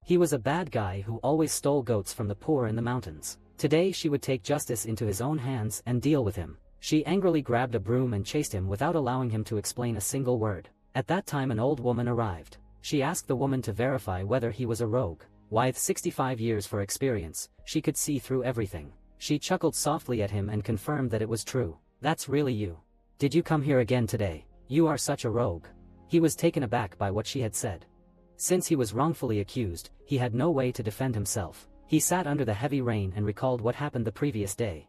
He was a bad guy who always stole goats from the poor in the mountains. Today she would take justice into his own hands and deal with him. She angrily grabbed a broom and chased him without allowing him to explain a single word. At that time an old woman arrived. She asked the woman to verify whether he was a rogue. With 65 years for experience, she could see through everything. She chuckled softly at him and confirmed that it was true. That's really you. Did you come here again today? You are such a rogue. He was taken aback by what she had said. Since he was wrongfully accused, he had no way to defend himself. He sat under the heavy rain and recalled what happened the previous day.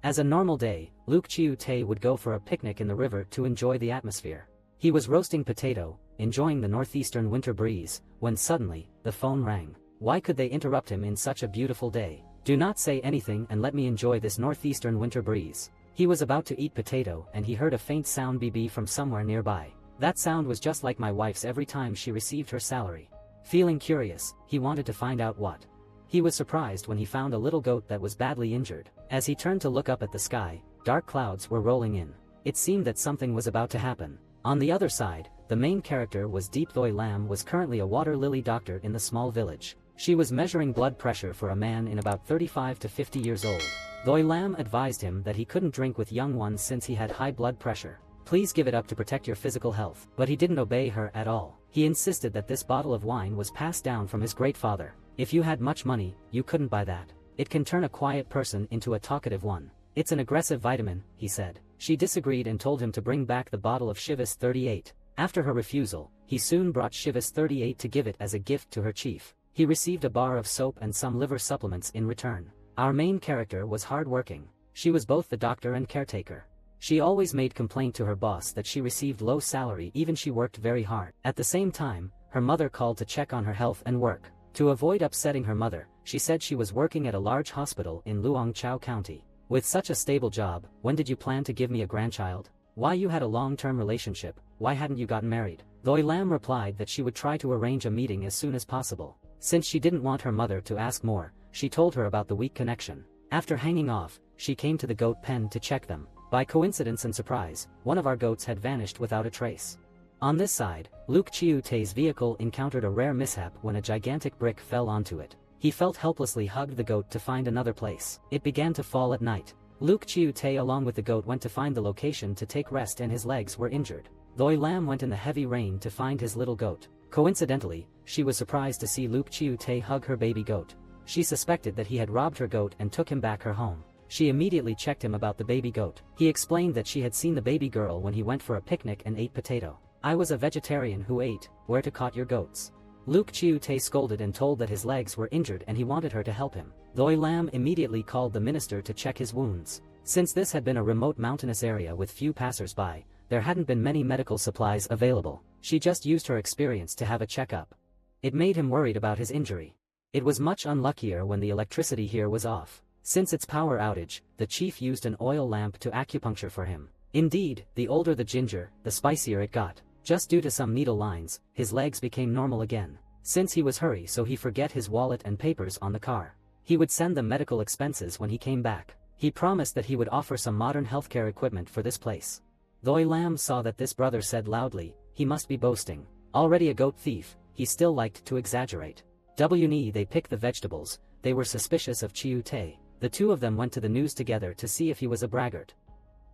As a normal day, Luke Chiu-tae would go for a picnic in the river to enjoy the atmosphere. He was roasting potato, enjoying the northeastern winter breeze, when suddenly, the phone rang. Why could they interrupt him in such a beautiful day? Do not say anything and let me enjoy this northeastern winter breeze. He was about to eat potato and he heard a faint sound BB from somewhere nearby. That sound was just like my wife's every time she received her salary. Feeling curious, he wanted to find out what. He was surprised when he found a little goat that was badly injured. As he turned to look up at the sky, dark clouds were rolling in. It seemed that something was about to happen. On the other side, the main character was Deep Thoi Lam was currently a water lily doctor in the small village. She was measuring blood pressure for a man in about 35 to 50 years old. Thoi Lam advised him that he couldn't drink with young ones since he had high blood pressure. Please give it up to protect your physical health. But he didn't obey her at all. He insisted that this bottle of wine was passed down from his great father. If you had much money, you couldn't buy that. It can turn a quiet person into a talkative one. It's an aggressive vitamin, he said. She disagreed and told him to bring back the bottle of Chivas 38. After her refusal, he soon brought Chivas 38 to give it as a gift to her chief. He received a bar of soap and some liver supplements in return. Our main character was hard-working. She was both the doctor and caretaker. She always made complaint to her boss that she received low salary even she worked very hard. At the same time, her mother called to check on her health and work. To avoid upsetting her mother, she said she was working at a large hospital in Luangchao County. With such a stable job, when did you plan to give me a grandchild? Why you had a long-term relationship, why hadn't you gotten married? Thoi Lam replied that she would try to arrange a meeting as soon as possible. Since she didn't want her mother to ask more, she told her about the weak connection. After hanging off, she came to the goat pen to check them. By coincidence and surprise, one of our goats had vanished without a trace. On this side, Luke Chiu-tae's vehicle encountered a rare mishap when a gigantic brick fell onto it. He felt helplessly hugged the goat to find another place. It began to fall at night. Luke Chiu-tae along with the goat went to find the location to take rest and his legs were injured. Thoi Lam went in the heavy rain to find his little goat. Coincidentally, she was surprised to see Luke Chiu-tae hug her baby goat. She suspected that he had robbed her goat and took him back her home. She immediately checked him about the baby goat. He explained that she had seen the baby girl when he went for a picnic and ate potato. I was a vegetarian who ate, where to caught your goats. Luke Chiu-tae scolded and told that his legs were injured and he wanted her to help him. Thoi Lam immediately called the minister to check his wounds. Since this had been a remote mountainous area with few passers-by, there hadn't been many medical supplies available. She just used her experience to have a checkup. It made him worried about his injury. It was much unluckier when the electricity here was off. Since its power outage, the chief used an oil lamp to acupuncture for him. Indeed, the older the ginger, the spicier it got. Just due to some needle lines, his legs became normal again. Since he was hurry so he forget his wallet and papers on the car. He would send them medical expenses when he came back. He promised that he would offer some modern healthcare equipment for this place. Thoi Lam saw that this brother said loudly, he must be boasting. Already a goat thief, he still liked to exaggerate. They picked the vegetables, they were suspicious of Chiu-tae. The two of them went to the news together to see if he was a braggart.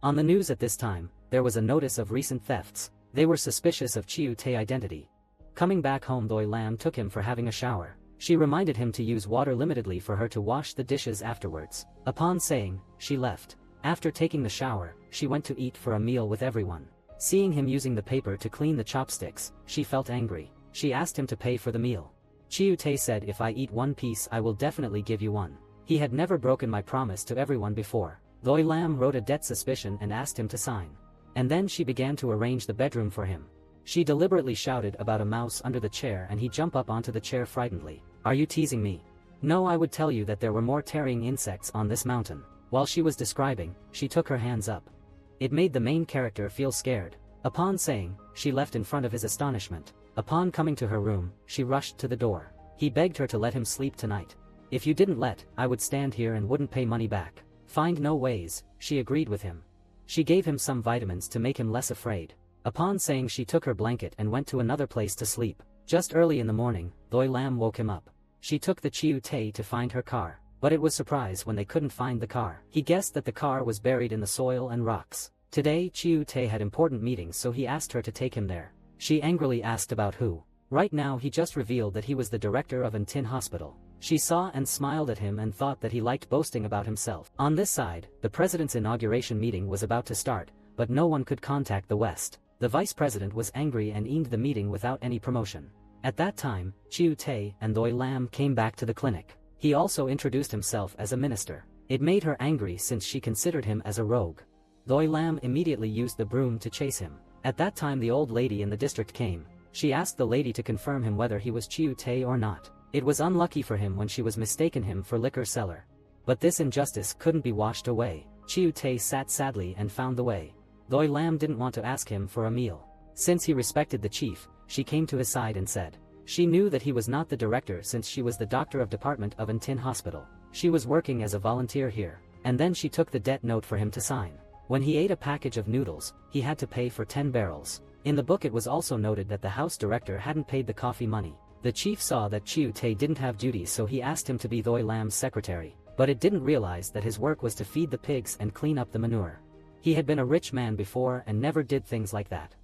On the news at this time, there was a notice of recent thefts. They were suspicious of Chiu-tae's identity. Coming back home, Thoi Lam took him for having a shower. She reminded him to use water limitedly for her to wash the dishes afterwards. Upon saying, she left. After taking the shower, she went to eat for a meal with everyone. Seeing him using the paper to clean the chopsticks, she felt angry. She asked him to pay for the meal. Chiu-tae said, if I eat one piece I will definitely give you one. He had never broken my promise to everyone before. Thoi Lam wrote a debt suspicion and asked him to sign. And then she began to arrange the bedroom for him. She deliberately shouted about a mouse under the chair and he jumped up onto the chair frightenedly. Are you teasing me? No, I would tell you that there were more tearing insects on this mountain. While she was describing, she took her hands up. It made the main character feel scared. Upon saying, she left in front of his astonishment. Upon coming to her room, she rushed to the door. He begged her to let him sleep tonight. If you didn't let, I would stand here and wouldn't pay money back. Find no ways, she agreed with him. She gave him some vitamins to make him less afraid. Upon saying, she took her blanket and went to another place to sleep. Just early in the morning, Thoi Lam woke him up. she took the Chiu Tai to find her car, but it was surprise when they couldn't find the car. He guessed that the car was buried in the soil and rocks. Today Chiu Tai had important meetings, so he asked her to take him there. She angrily asked about who. Right now he just revealed that he was the director of Tin Hospital. She saw and smiled at him and thought that he liked boasting about himself. On this side, the president's inauguration meeting was about to start, but no one could contact the West. The vice president was angry and ended the meeting without any promotion. At that time, Chiu Tai and Doi Lam came back to the clinic. He also introduced himself as a minister. It made her angry since she considered him as a rogue. Doi Lam immediately used the broom to chase him. At that time the old lady in the district came. She asked the lady to confirm him whether he was Chiu Tai or not. It was unlucky for him when she was mistaken him for liquor seller. But this injustice couldn't be washed away. Chiu Tai sat sadly and found the way. Doi Lam didn't want to ask him for a meal. Since he respected the chief, she came to his side and said. She knew that he was not the director since she was the doctor of department of Tin Hospital. She was working as a volunteer here, and then she took the debt note for him to sign. When he ate a package of noodles, he had to pay for 10 barrels. In the book it was also noted that the house director hadn't paid the coffee money. The chief saw that Chiu Tai didn't have duties, so he asked him to be Doi Lam's secretary, but it didn't realize that his work was to feed the pigs and clean up the manure. He had been a rich man before and never did things like that.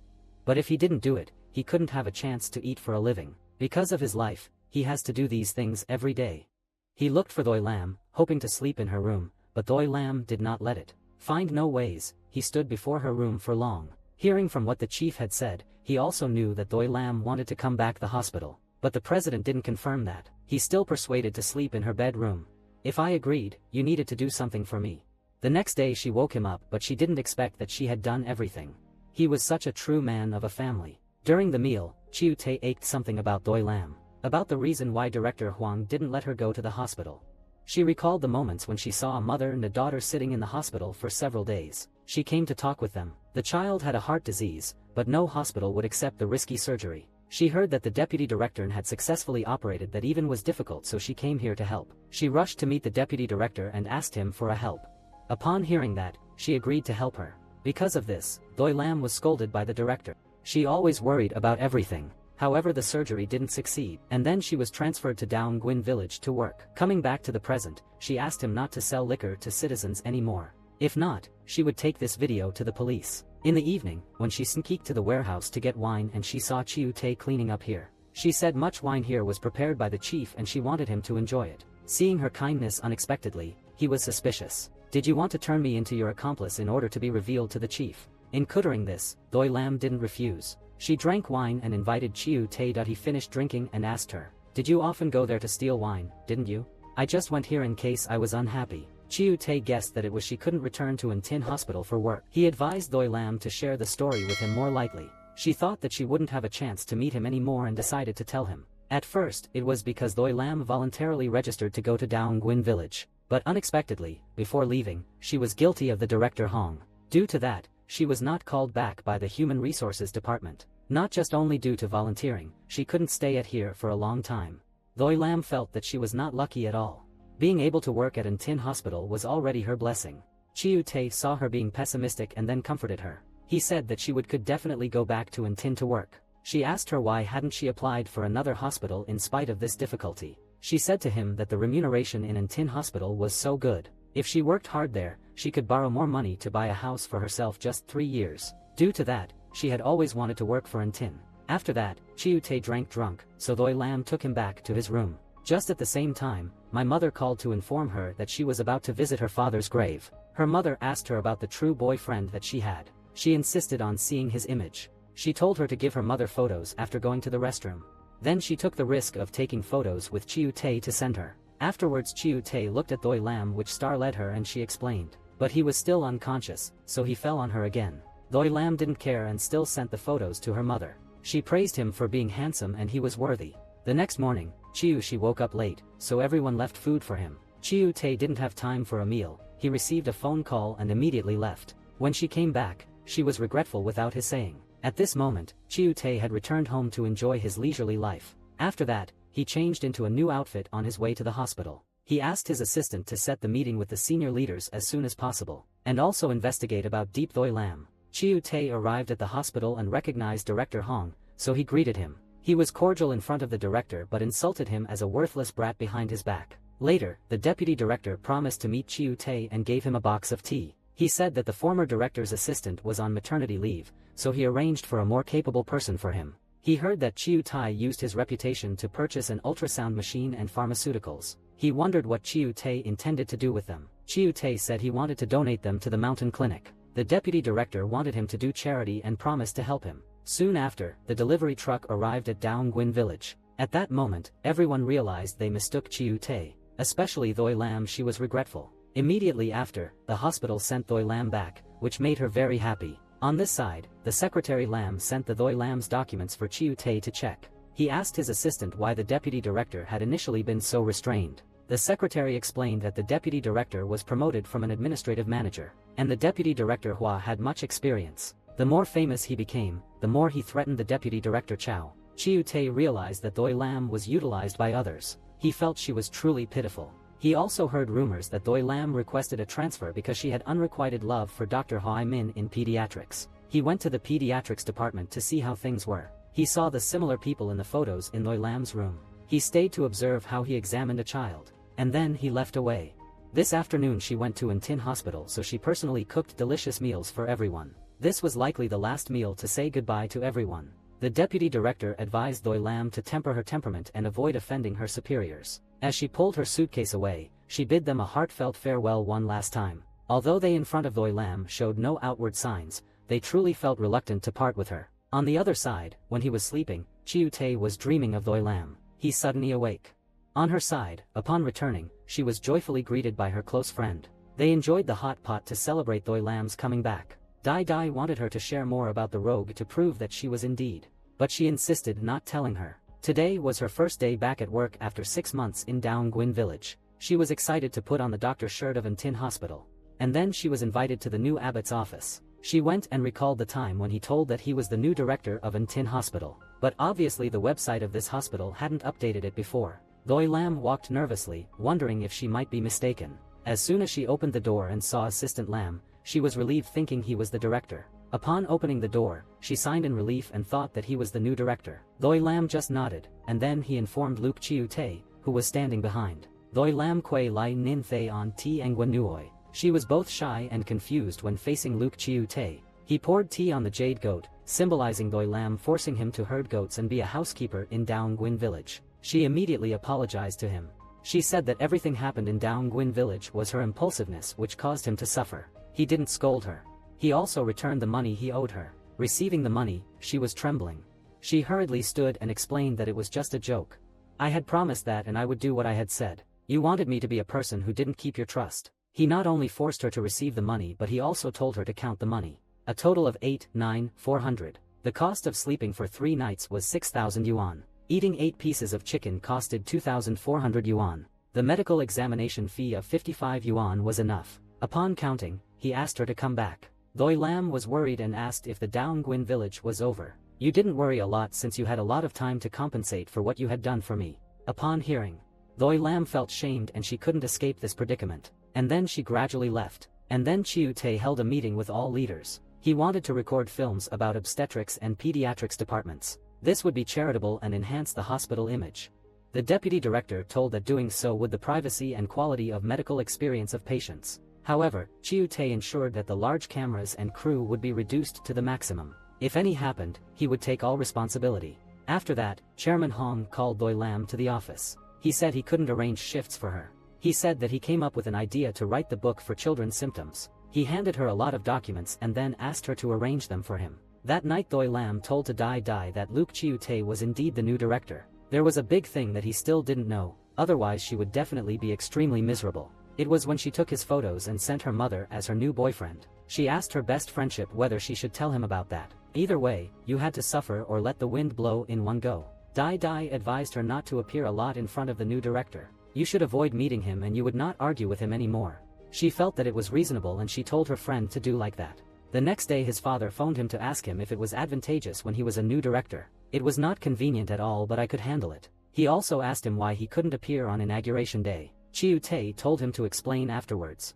But if he didn't do it, he couldn't have a chance to eat for a living. Because of his life, he has to do these things every day. He looked for Doi Lam, hoping to sleep in her room, but Doi Lam did not let it. Find no ways, he stood before her room for long. Hearing from what the chief had said, he also knew that Doi Lam wanted to come back the hospital, but the president didn't confirm that. He still persuaded to sleep in her bedroom. If I agreed, you needed to do something for me. The next day she woke him up, but she didn't expect that she had done everything. He was such a true man of a family. During the meal, Chiu Tai ached something about Doi Lam, about the reason why Director Huang didn't let her go to the hospital. She recalled the moments when she saw a mother and a daughter sitting in the hospital for several days. She came to talk with them. The child had a heart disease, but no hospital would accept the risky surgery. She heard that the deputy director had successfully operated that even was difficult, so she came here to help. She rushed to meet the deputy director and asked him for a help. Upon hearing that, she agreed to help her. Because of this, Doi Lam was scolded by the director. She always worried about everything. However, the surgery didn't succeed, and then she was transferred to Down Gwyn village to work. Coming back to the present, she asked him not to sell liquor to citizens anymore. If not, she would take this video to the police. In the evening, when she sneaked to the warehouse to get wine and she saw Chiu Tai cleaning up here, she said much wine here was prepared by the chief and she wanted him to enjoy it. Seeing her kindness unexpectedly, he was suspicious. Did you want to turn me into your accomplice in order to be revealed to the chief? In considering this, Doi Lam didn't refuse. She drank wine and invited Chiu Tai. He finished drinking and asked her, did you often go there to steal wine, didn't you? I just went here in case I was unhappy. Chiu Tai guessed that it was she couldn't return to Tin Hospital for work. He advised Doi Lam to share the story with him more lightly. She thought that she wouldn't have a chance to meet him anymore and decided to tell him. At first, it was because Doi Lam voluntarily registered to go to Down Gwyn village. But unexpectedly, before leaving, she was guilty of the Director Hong. Due to that, she was not called back by the Human Resources Department. Not just only due to volunteering, she couldn't stay at here for a long time. Doi Lam felt that she was not lucky at all. Being able to work at Tin Hospital was already her blessing. Chiu Tai saw her being pessimistic and then comforted her. He said that she could definitely go back to Tin to work. She asked her why hadn't she applied for another hospital in spite of this difficulty. She said to him that the remuneration in Tin Hospital was so good. If she worked hard there, she could borrow more money to buy a house for herself just 3 years. Due to that, she had always wanted to work for Tin. After that, Chiu Tai drank drunk, so Doi Lam took him back to his room. Just at the same time, my mother called to inform her that she was about to visit her father's grave. Her mother asked her about the true boyfriend that she had. She insisted on seeing his image. She told her to give her mother photos after going to the restroom. Then she took the risk of taking photos with Chiu Tai to send her. Afterwards Chiu Tai looked at Doi Lam, which startled her, and she explained. But he was still unconscious, so he fell on her again. Doi Lam didn't care and still sent the photos to her mother. She praised him for being handsome and he was worthy. The next morning, she woke up late, so everyone left food for him. Chiu Tai didn't have time for a meal. He received a phone call and immediately left. When she came back, she was regretful without his saying. At this moment, Chiu Tai had returned home to enjoy his leisurely life. After that, he changed into a new outfit on his way to the hospital. He asked his assistant to set the meeting with the senior leaders as soon as possible, and also investigate about Doi Lam. Chiu Tai arrived at the hospital and recognized Director Hong, so he greeted him. He was cordial in front of the director but insulted him as a worthless brat behind his back. Later, the deputy director promised to meet Chiu Tae and gave him a box of tea. He said that the former director's assistant was on maternity leave, so he arranged for a more capable person for him. He heard that Chiu Tae used his reputation to purchase an ultrasound machine and pharmaceuticals. He wondered what Chiu Tae intended to do with them. Chiu Tae said he wanted to donate them to the mountain clinic. The deputy director wanted him to do charity and promised to help him. Soon after, the delivery truck arrived at Daungwin village. At that moment, everyone realized they mistook Chiu Tae, especially Thoi Lam. She was regretful. Immediately after, the hospital sent Thoi Lam back, which made her very happy. On this side, the secretary Lam sent the Thoi Lam's documents for Chiu Tae to check. He asked his assistant why the deputy director had initially been so restrained. The secretary explained that the deputy director was promoted from an administrative manager, and the deputy director Hua had much experience. The more famous he became, the more he threatened the deputy director Chow. Chiu Tae realized that Thoi Lam was utilized by others. He felt she was truly pitiful. He also heard rumors that Thoi Lam requested a transfer because she had unrequited love for Dr. Hai Min in pediatrics. He went to the pediatrics department to see how things were. He saw the similar people in the photos in Thoi Lam's room. He stayed to observe how he examined a child. And then he left away. This afternoon she went to An Tin Hospital, so she personally cooked delicious meals for everyone. This was likely the last meal to say goodbye to everyone. The deputy director advised Thoi Lam to temper her temperament and avoid offending her superiors. As she pulled her suitcase away, she bid them a heartfelt farewell one last time. Although they in front of Thoi Lam showed no outward signs, they truly felt reluctant to part with her. On the other side, when he was sleeping, Chiu Tae was dreaming of Thoi Lam. He suddenly awake. On her side, upon returning, she was joyfully greeted by her close friend. They enjoyed the hot pot to celebrate Thoi Lam's coming back. Dai Dai wanted her to share more about the rogue to prove that she was indeed. But she insisted not telling her. Today was her first day back at work after 6 months in Daungwin village. She was excited to put on the doctor's shirt of An Tin Hospital. And then she was invited to the new abbot's office. She went and recalled the time when he told that he was the new director of An Tin Hospital. But obviously the website of this hospital hadn't updated it before. Thoi Lam walked nervously, wondering if she might be mistaken. As soon as she opened the door and saw Assistant Lam, she was relieved, thinking he was the director. Upon opening the door, she signed in relief and thought that he was the new director. Thoi Lam just nodded, and then he informed Luke Chiu Tae, who was standing behind. Thoi Lam Quay Lai Nin Thay on Ti Nguyen Nuoi. She was both shy and confused when facing Luke Chiu Tae. He poured tea on the jade goat, symbolizing Thoi Lam forcing him to herd goats and be a housekeeper in Daungwin village. She immediately apologized to him. She said that everything happened in Daungwin village was her impulsiveness which caused him to suffer. He didn't scold her. He also returned the money he owed her. Receiving the money, she was trembling. She hurriedly stood and explained that it was just a joke. I had promised that and I would do what I had said. You wanted me to be a person who didn't keep your trust. He not only forced her to receive the money but he also told her to count the money. A total of 400. The cost of sleeping for 3 nights was 6,000 yuan. Eating 8 pieces of chicken costed 2,400 yuan. The medical examination fee of 55 yuan was enough. Upon counting, he asked her to come back. Thoi Lam was worried and asked if the Daungwin village was over. You didn't worry a lot since you had a lot of time to compensate for what you had done for me. Upon hearing, Thoi Lam felt shamed and she couldn't escape this predicament. And then she gradually left. And then Chiu Tae held a meeting with all leaders. He wanted to record films about obstetrics and pediatrics departments. This would be charitable and enhance the hospital image. The deputy director told that doing so would the privacy and quality of medical experience of patients. However, Chiu Tae ensured that the large cameras and crew would be reduced to the maximum. If any happened, he would take all responsibility. After that, Chairman Hong called Thoi Lam to the office. He said he couldn't arrange shifts for her. He said that he came up with an idea to write the book for children's symptoms. He handed her a lot of documents and then asked her to arrange them for him. That night Thoi Lam told to Dai Dai that Luke Chiu Tae was indeed the new director. There was a big thing that he still didn't know, otherwise she would definitely be extremely miserable. It was when she took his photos and sent her mother as her new boyfriend. She asked her best friendship whether she should tell him about that. Either way, you had to suffer or let the wind blow in one go. Dai Dai advised her not to appear a lot in front of the new director. You should avoid meeting him and you would not argue with him anymore. She felt that it was reasonable and she told her friend to do like that. The next day his father phoned him to ask him if it was advantageous when he was a new director. It was not convenient at all but I could handle it. He also asked him why he couldn't appear on inauguration day. Chiu Tae told him to explain afterwards.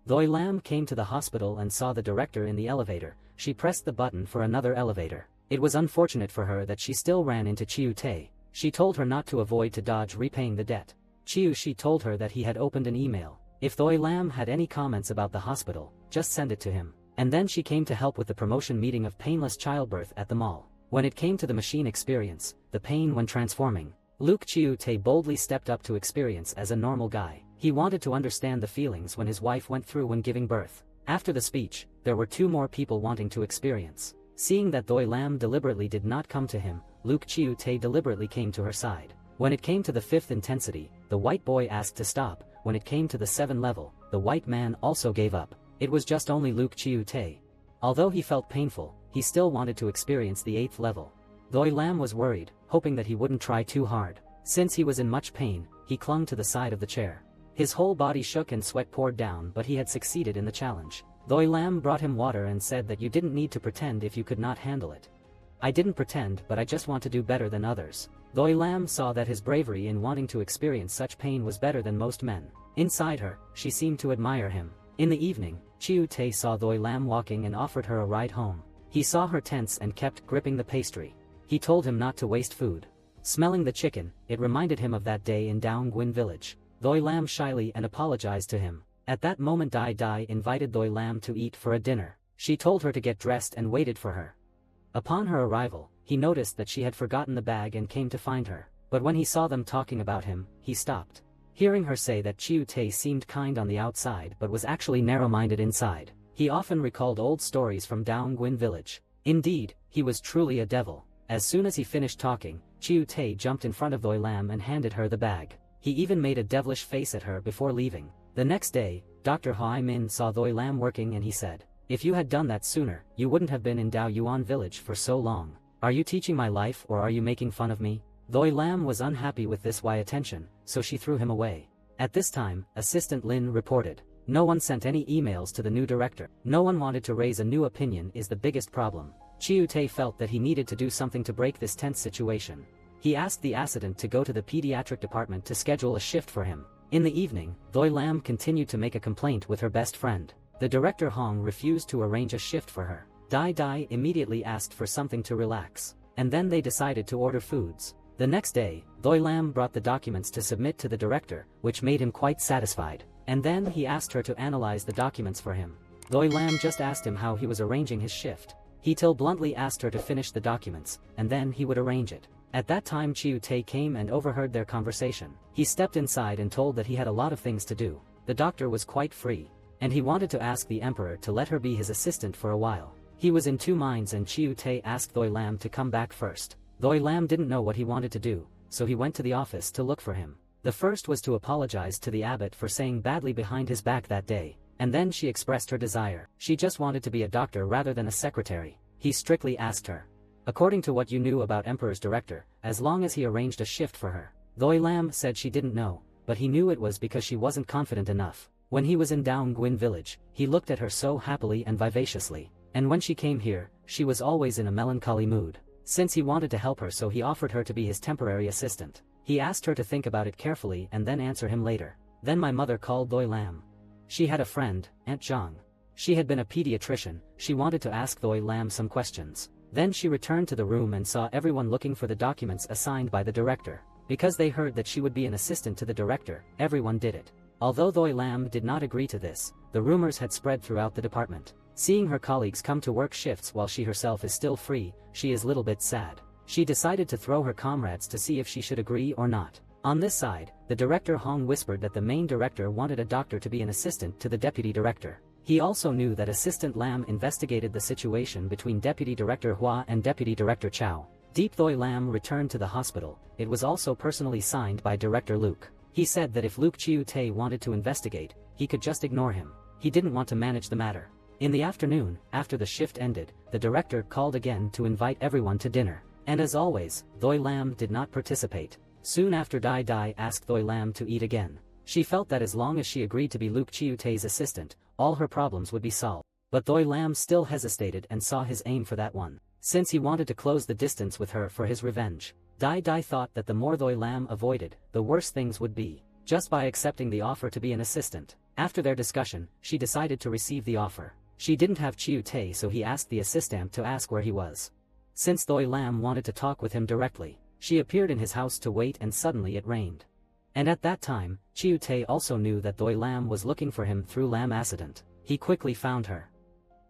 Thoi Lam came to the hospital and saw the director in the elevator. She pressed the button for another elevator. It was unfortunate for her that she still ran into Chiu Tae. She told her not to avoid to dodge repaying the debt. She told her that he had opened an email. If Doi Lam had any comments about the hospital, just send it to him. And then she came to help with the promotion meeting of painless childbirth at the mall. When it came to the machine experience, the pain when transforming, Luke Chiu Tae boldly stepped up to experience as a normal guy. He wanted to understand the feelings when his wife went through when giving birth. After the speech, there were 2 more people wanting to experience. Seeing that Doi Lam deliberately did not come to him, Luke Chiu Tae deliberately came to her side. When it came to the 5th intensity, the white boy asked to stop. When it came to the 7th level, the white man also gave up. It was just only Luke Chiu Tae. Although he felt painful, he still wanted to experience the 8th level. Doi Lam was worried, hoping that he wouldn't try too hard. Since he was in much pain, he clung to the side of the chair. His whole body shook and sweat poured down, but he had succeeded in the challenge. Doi Lam brought him water and said that you didn't need to pretend if you could not handle it. I didn't pretend, but I just want to do better than others. Doi Lam saw that his bravery in wanting to experience such pain was better than most men. Inside her, she seemed to admire him. In the evening, Chiu Tae saw Doi Lam walking and offered her a ride home. He saw her tense and kept gripping the pastry. He told him not to waste food. Smelling the chicken, it reminded him of that day in Daungwin village. Doi Lam shyly and apologized to him. At that moment Dai Dai invited Doi Lam to eat for a dinner. She told her to get dressed and waited for her. Upon her arrival, he noticed that she had forgotten the bag and came to find her. But when he saw them talking about him, he stopped. Hearing her say that Chiu Tae seemed kind on the outside but was actually narrow-minded inside, he often recalled old stories from Daungwin village. Indeed, he was truly a devil. As soon as he finished talking, Chiu Tae jumped in front of Doi Lam and handed her the bag. He even made a devilish face at her before leaving. The next day, Dr. Hai Min saw Doi Lam working and he said, "If you had done that sooner, you wouldn't have been in Dao Yuan village for so long. Are you teaching my life or are you making fun of me?" Doi Lam was unhappy with this attention, so she threw him away. At this time, Assistant Lin reported, "No one sent any emails to the new director. No one wanted to raise a new opinion is the biggest problem." Chiu Tae felt that he needed to do something to break this tense situation. He asked the assistant to go to the pediatric department to schedule a shift for him. In the evening, Doi Lam continued to make a complaint with her best friend. The director Hong refused to arrange a shift for her. Dai Dai immediately asked for something to relax, and then they decided to order foods. The next day, Doi Lam brought the documents to submit to the director, which made him quite satisfied. And then he asked her to analyze the documents for him. Doi Lam just asked him how he was arranging his shift. He bluntly asked her to finish the documents, and then he would arrange it. At that time Chiu Tae came and overheard their conversation. He stepped inside and told that he had a lot of things to do. The doctor was quite free, and he wanted to ask the emperor to let her be his assistant for a while. He was in 2 minds and Chiu Tae asked Doi Lam to come back first. Doi Lam didn't know what he wanted to do, so he went to the office to look for him. The first was to apologize to the abbot for saying badly behind his back that day, and then she expressed her desire. She just wanted to be a doctor rather than a secretary. He strictly asked her, according to what you knew about Emperor's director, as long as he arranged a shift for her. Doi Lam said she didn't know, but he knew it was because she wasn't confident enough. When he was in Daungwin village, he looked at her so happily and vivaciously, and when she came here, she was always in a melancholy mood. Since he wanted to help her, so he offered her to be his temporary assistant. He asked her to think about it carefully and then answer him later. Then my mother called Doi Lam. She had a friend, Aunt Zhang. She had been a pediatrician. She wanted to ask Doi Lam some questions. Then she returned to the room and saw everyone looking for the documents assigned by the director. Because they heard that she would be an assistant to the director, everyone did it. Although Doi Lam did not agree to this, the rumors had spread throughout the department. Seeing her colleagues come to work shifts while she herself is still free, she is a little bit sad. She decided to throw her comrades to see if she should agree or not. On this side, the director Hong whispered that the main director wanted a doctor to be an assistant to the deputy director. He also knew that Assistant Lam investigated the situation between Deputy Director Hua and Deputy Director Chow. Deep Doi Lam returned to the hospital. It was also personally signed by Director Luke. He said that if Luke Chiu Tae wanted to investigate, he could just ignore him. He didn't want to manage the matter. In the afternoon, after the shift ended, the director called again to invite everyone to dinner. And as always, Doi Lam did not participate. Soon after Dai Dai asked Doi Lam to eat again. She felt that as long as she agreed to be Luke Chiu Tae's assistant, all her problems would be solved. But Doi Lam still hesitated and saw his aim for that one. Since he wanted to close the distance with her for his revenge, Dai Dai thought that the more Doi Lam avoided, the worse things would be. Just by accepting the offer to be an assistant. After their discussion, she decided to receive the offer. She didn't have Chiu Tae, so he asked the assistant to ask where he was. since Doi Lam wanted to talk with him directly. She appeared in his house to wait and suddenly it rained. And at that time, Chiu Tae also knew that Doi Lam was looking for him through Lam accident. He quickly found her.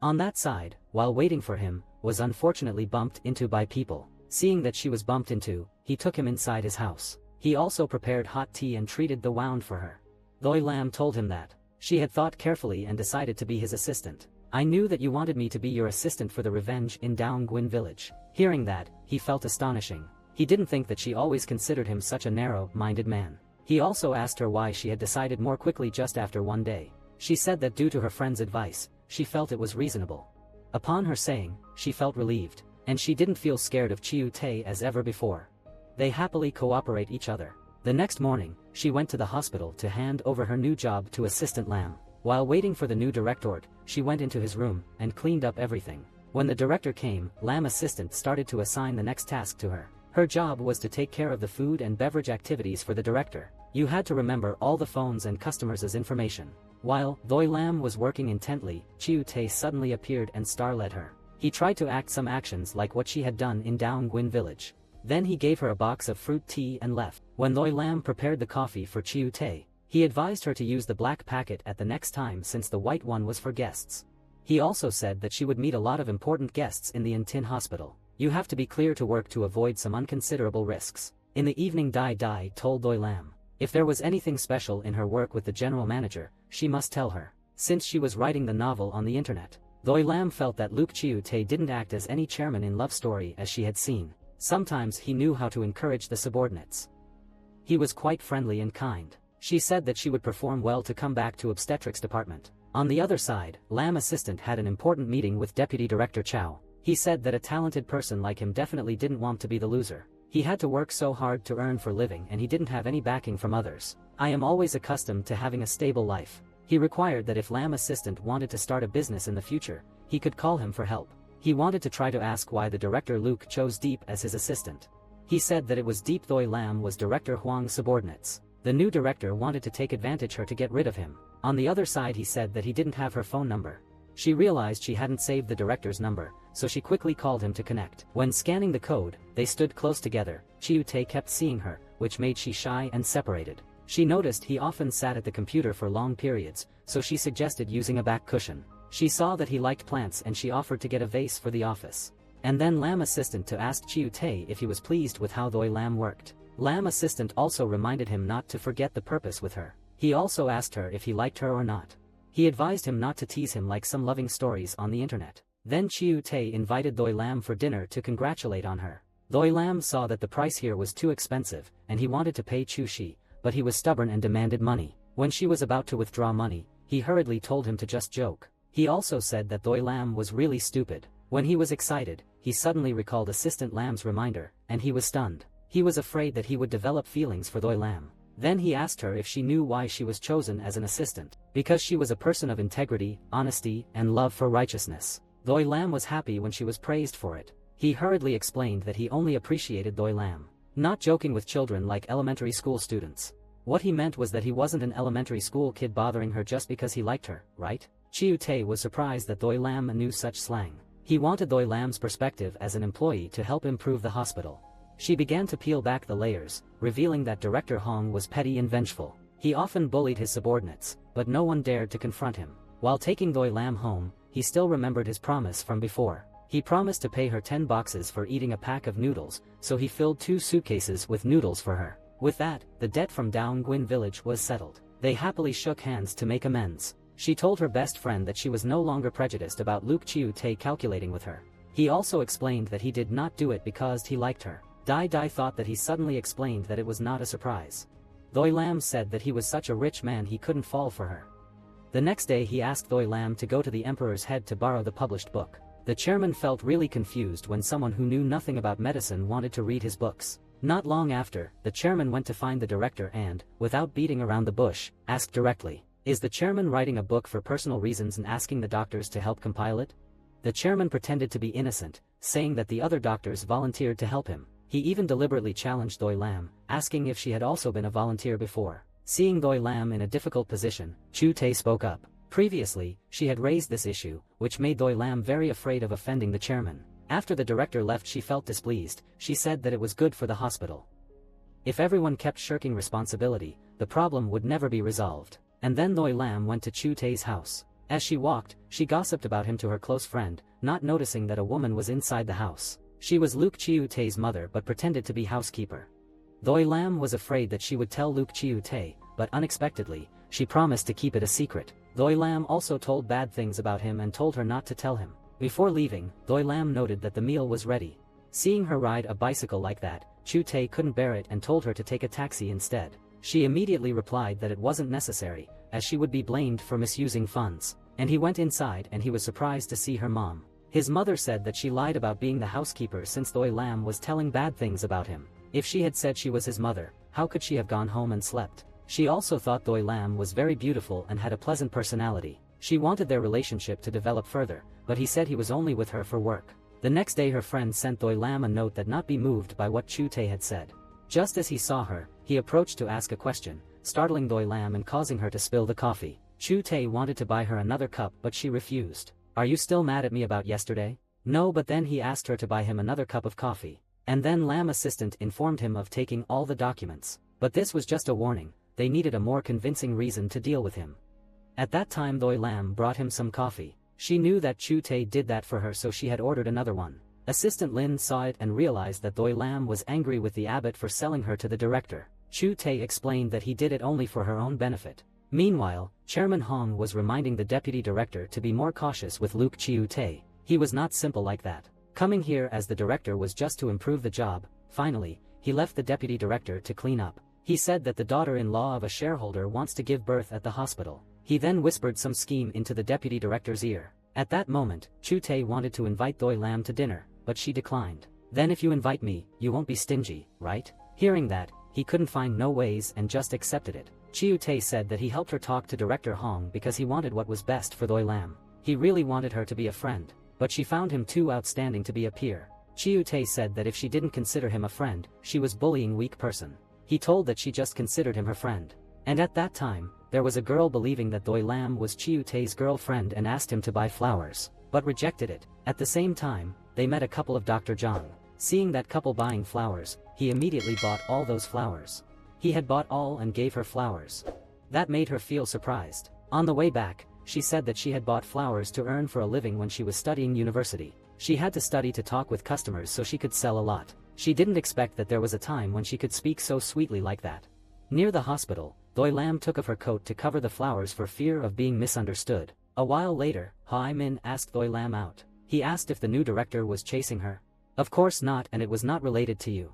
On that side, while waiting for him, was unfortunately bumped into by people. Seeing that she was bumped into, he took him inside his house. He also prepared hot tea and treated the wound for her. Doi Lam told him that she had thought carefully and decided to be his assistant. I knew that you wanted me to be your assistant for the revenge in Daungwin village. Hearing that, he felt astonishing. He didn't think that she always considered him such a narrow-minded man. He also asked her why she had decided more quickly just after one day. She said that due to her friend's advice, she felt it was reasonable. Upon her saying, she felt relieved, and she didn't feel scared of Chiu Tae as ever before. They happily cooperate each other. The next morning, she went to the hospital to hand over her new job to Assistant Lam. While waiting for the new director, she went into his room and cleaned up everything. When the director came, Lam assistant started to assign the next task to her. Her job was to take care of the food and beverage activities for the director. You had to remember all the phones and customers' information. While Doi Lam was working intently, Chiu Tae suddenly appeared and starled her. He tried to act some actions like what she had done in Daungwin village. Then he gave her a box of fruit tea and left. When Doi Lam prepared the coffee for Chiu Tae, he advised her to use the black packet at the next time since the white one was for guests. He also said that she would meet a lot of important guests in the Intin hospital. You have to be clear to work to avoid some unconsiderable risks. In the evening Dai told Doi Lam, if there was anything special in her work with the general manager, she must tell her. Since she was writing the novel on the internet, Doi Lam felt that Luke Chiu Tae didn't act as any chairman in Love Story as she had seen. Sometimes he knew how to encourage the subordinates. He was quite friendly and kind. She said that she would perform well to come back to obstetrics department. On the other side, Lam assistant had an important meeting with Deputy Director Chow. He said that a talented person like him definitely didn't want to be the loser. He had to work so hard to earn for living and he didn't have any backing from others. I am always accustomed to having a stable life. He required that if Lam assistant wanted to start a business in the future, he could call him for help. He wanted to try to ask why the director Luke chose Deep as his assistant. He said that it was Deep Doi Lam was Director Huang's subordinates. The new director wanted to take advantage her to get rid of him. On the other side he said that he didn't have her phone number. She realized she hadn't saved the director's number, so she quickly called him to connect. When scanning the code, they stood close together. Chiu Tae kept seeing her, which made she shy and separated. She noticed he often sat at the computer for long periods, so she suggested using a back cushion. She saw that he liked plants and she offered to get a vase for the office. And then Lam assistant to ask Chiu Tae if he was pleased with how Doi Lam worked. Lam assistant also reminded him not to forget the purpose with her. He also asked her if he liked her or not. He advised him not to tease him like some loving stories on the internet. Then Chiu Tae invited Doi Lam for dinner to congratulate on her. Doi Lam saw that the price here was too expensive, and he wanted to pay Chu Shi, but he was stubborn and demanded money. When she was about to withdraw money, he hurriedly told him to just joke. He also said that Doi Lam was really stupid. When he was excited, he suddenly recalled Assistant Lam's reminder, and he was stunned. He was afraid that he would develop feelings for Doi Lam. Then he asked her if she knew why she was chosen as an assistant. Because she was a person of integrity, honesty, and love for righteousness. Doi Lam was happy when she was praised for it. He hurriedly explained that he only appreciated Doi Lam. Not joking with children like elementary school students. What he meant was that he wasn't an elementary school kid bothering her just because he liked her, right? Chiu Tae was surprised that Doi Lam knew such slang. He wanted Doi Lam's perspective as an employee to help improve the hospital. She began to peel back the layers, revealing that Director Hong was petty and vengeful. He often bullied his subordinates, but no one dared to confront him. While taking Doi Lam home, he still remembered his promise from before. He promised to pay her 10 boxes for eating a pack of noodles, so he filled 2 suitcases with noodles for her. With that, the debt from Daungwin village was settled. They happily shook hands to make amends. She told her best friend that she was no longer prejudiced about Luke Chiu Tae calculating with her. He also explained that he did not do it because he liked her. Dai thought that he suddenly explained that it was not a surprise. Doi Lam said that he was such a rich man he couldn't fall for her. The next day he asked Doi Lam to go to the Emperor's Head to borrow the published book. The chairman felt really confused when someone who knew nothing about medicine wanted to read his books. Not long after, the chairman went to find the director and, without beating around the bush, asked directly, "Is the chairman writing a book for personal reasons and asking the doctors to help compile it?" The chairman pretended to be innocent, saying that the other doctors volunteered to help him. He even deliberately challenged Doi Lam, asking if she had also been a volunteer before. Seeing Doi Lam in a difficult position, Chiu Tae spoke up. Previously, she had raised this issue, which made Doi Lam very afraid of offending the chairman. After the director left, she felt displeased. She said that it was good for the hospital. If everyone kept shirking responsibility, the problem would never be resolved. And then Loi Lam went to Chu Tae's house. As she walked, she gossiped about him to her close friend, not noticing that a woman was inside the house. She was Luke Chiu Tae's mother but pretended to be housekeeper. Loi Lam was afraid that she would tell Luke Chiu Tae, but unexpectedly, she promised to keep it a secret. Loi Lam also told bad things about him and told her not to tell him. Before leaving, Loi Lam noted that the meal was ready. Seeing her ride a bicycle like that, Chu Tae couldn't bear it and told her to take a taxi instead. She immediately replied that it wasn't necessary, as she would be blamed for misusing funds. And he went inside and he was surprised to see her mom. His mother said that she lied about being the housekeeper since Loi Lam was telling bad things about him. If she had said she was his mother, how could she have gone home and slept? She also thought Loi Lam was very beautiful and had a pleasant personality. She wanted their relationship to develop further, but he said he was only with her for work. The next day her friend sent Loi Lam a note that not be moved by what Chu Tae had said. Just as he saw her, he approached to ask a question, startling Loi Lam and causing her to spill the coffee. Chu Tae wanted to buy her another cup but she refused. "Are you still mad at me about yesterday?" "No," but then he asked her to buy him another cup of coffee. And then Lam assistant informed him of taking all the documents. But this was just a warning, they needed a more convincing reason to deal with him. At that time Loi Lam brought him some coffee. She knew that Chu Tae did that for her, so she had ordered another one. Assistant Lin saw it and realized that Loi Lam was angry with the abbot for selling her to the director. Chu Tae explained that he did it only for her own benefit. Meanwhile, Chairman Hong was reminding the deputy director to be more cautious with Luke Chiu Tae. He was not simple like that. Coming here as the director was just to improve the job. Finally, he left the deputy director to clean up. He said that the daughter-in-law of a shareholder wants to give birth at the hospital. He then whispered some scheme into the deputy director's ear. At that moment, Chu Tae wanted to invite Loi Lam to dinner, but she declined. "Then if you invite me, you won't be stingy, right?" Hearing that, he couldn't find no ways and just accepted it. Chiu Tae said that he helped her talk to Director Hong because he wanted what was best for Loi Lam. He really wanted her to be a friend, but she found him too outstanding to be a peer. Chiu Tae said that if she didn't consider him a friend, she was bullying weak person. He told that she just considered him her friend. And at that time, there was a girl believing that Loi Lam was Chiu Tae's girlfriend and asked him to buy flowers, but rejected it. At the same time, they met a couple of Dr. Zhang. Seeing that couple buying flowers, he immediately bought all those flowers. He had bought all and gave her flowers. That made her feel surprised. On the way back, she said that she had bought flowers to earn for a living when she was studying university. She had to study to talk with customers so she could sell a lot. She didn't expect that there was a time when she could speak so sweetly like that. Near the hospital, Loi Lam took off her coat to cover the flowers for fear of being misunderstood. A while later, Ha Min asked Loi Lam out. He asked if the new director was chasing her. "Of course not, and it was not related to you."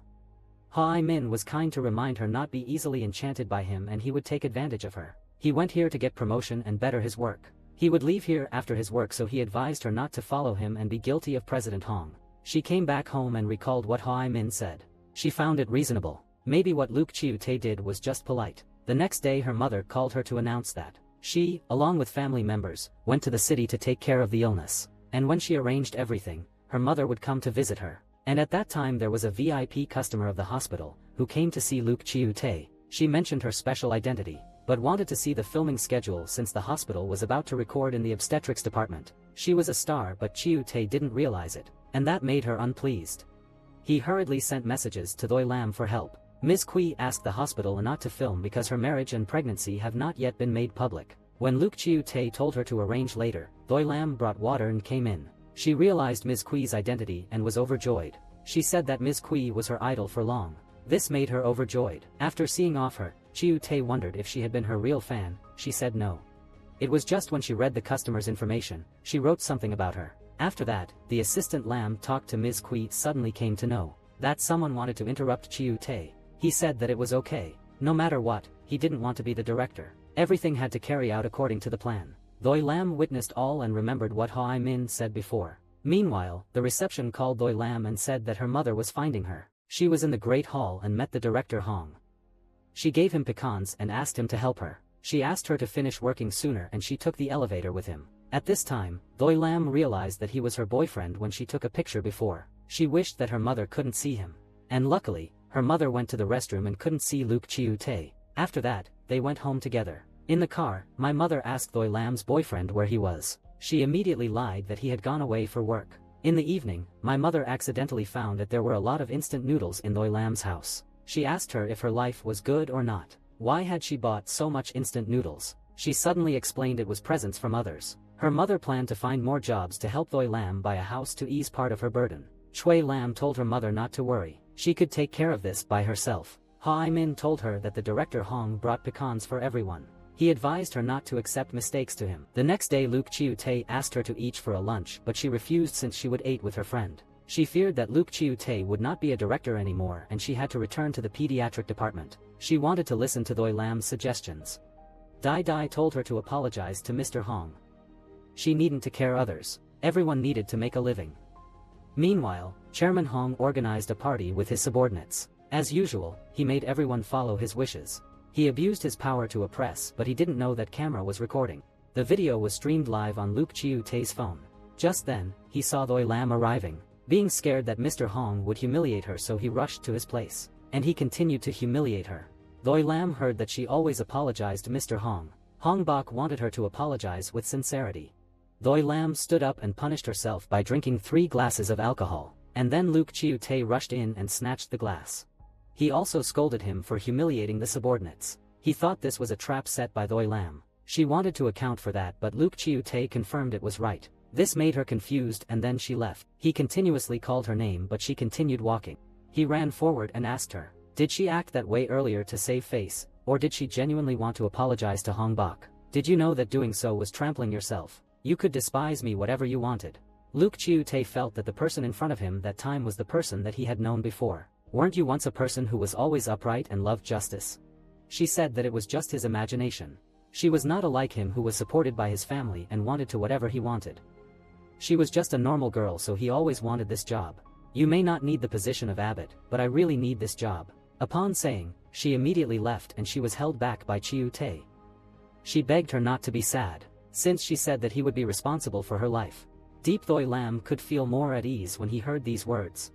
Ha Min was kind to remind her not be easily enchanted by him and he would take advantage of her. He went here to get promotion and better his work. He would leave here after his work, so he advised her not to follow him and be guilty of President Hong. She came back home and recalled what Ha Min said. She found it reasonable. Maybe what Luke Chiu Tae did was just polite. The next day her mother called her to announce that she, along with family members, went to the city to take care of the illness. And when she arranged everything, her mother would come to visit her. And at that time there was a VIP customer of the hospital, who came to see Luke Chiu Tae. She mentioned her special identity, but wanted to see the filming schedule since the hospital was about to record in the obstetrics department. She was a star, but Chiu Tae didn't realize it, and that made her unpleased. He hurriedly sent messages to Loi Lam for help. Ms. Kui asked the hospital not to film because her marriage and pregnancy have not yet been made public. When Luke Chiu Tae told her to arrange later, Loi Lam brought water and came in. She realized Ms. Kui's identity and was overjoyed. She said that Ms. Kui was her idol for long. This made her overjoyed. After seeing off her, Chiu Tae wondered if she had been her real fan. She said no. It was just when she read the customer's information, she wrote something about her. After that, the assistant Lam talked to Ms. Kui suddenly came to know that someone wanted to interrupt Chiu Tae. He said that it was okay. No matter what, he didn't want to be the director. Everything had to carry out according to the plan. Loi Lam witnessed all and remembered what Ha Min said before. Meanwhile, the reception called Loi Lam and said that her mother was finding her. She was in the Great Hall and met the director Hong. She gave him pecans and asked him to help her. She asked her to finish working sooner and she took the elevator with him. At this time, Loi Lam realized that he was her boyfriend when she took a picture before. She wished that her mother couldn't see him. And luckily, her mother went to the restroom and couldn't see Luke Chiu Tae. After that, they went home together. In the car, my mother asked Loi Lam's boyfriend where he was. She immediately lied that he had gone away for work. In the evening, my mother accidentally found that there were a lot of instant noodles in Doi Lam's house. She asked her if her life was good or not. Why had she bought so much instant noodles? She suddenly explained it was presents from others. Her mother planned to find more jobs to help Doi Lam buy a house to ease part of her burden. Chui Lam told her mother not to worry. She could take care of this by herself. Ha Min told her that the director Hong brought pecans for everyone. He advised her not to accept mistakes to him. The next day Luke Chiu Tae asked her to eat for a lunch, but she refused since she would eat with her friend. She feared that Luke Chiu Tae would not be a director anymore and she had to return to the pediatric department. She wanted to listen to Doi Lam's suggestions. Dai Dai told her to apologize to Mr. Hong. She needn't to care others. Everyone needed to make a living. Meanwhile, Chairman Hong organized a party with his subordinates. As usual, he made everyone follow his wishes. He abused his power to oppress, but he didn't know that camera was recording. The video was streamed live on Luke Chiu Tae's phone. Just then, he saw Doi Lam arriving. Being scared that Mr. Hong would humiliate her, so he rushed to his place. And he continued to humiliate her. Doi Lam heard that she always apologized to Mr. Hong. Hong Bok wanted her to apologize with sincerity. Doi Lam stood up and punished herself by drinking 3 glasses of alcohol. And then Luke Chiu Tae rushed in and snatched the glass. He also scolded him for humiliating the subordinates. He thought this was a trap set by Doi Lam. She wanted to account for that, but Luke Chiu Tae confirmed it was right. This made her confused and then she left. He continuously called her name but she continued walking. He ran forward and asked her, did she act that way earlier to save face, or did she genuinely want to apologize to Hong Bok? Did you know that doing so was trampling yourself? You could despise me whatever you wanted. Luke Chiu Tae felt that the person in front of him that time was the person that he had known before. Weren't you once a person who was always upright and loved justice? She said that it was just his imagination. She was not like him who was supported by his family and wanted to whatever he wanted. She was just a normal girl, so he always wanted this job. You may not need the position of abbot, but I really need this job. Upon saying, she immediately left and she was held back by Chiu Tae. She begged her not to be sad, since she said that he would be responsible for her life. Deep Doi Lam could feel more at ease when he heard these words.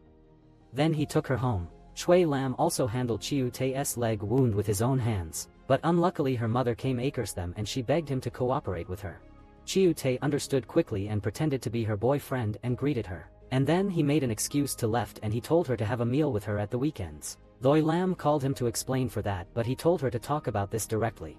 Then he took her home. Chui Lam also handled Chiu Tae's leg wound with his own hands, but unluckily her mother came across them and she begged him to cooperate with her. Chiu Tae understood quickly and pretended to be her boyfriend and greeted her. And then he made an excuse to left and he told her to have a meal with her at the weekends. Doi Lam called him to explain for that, but he told her to talk about this directly.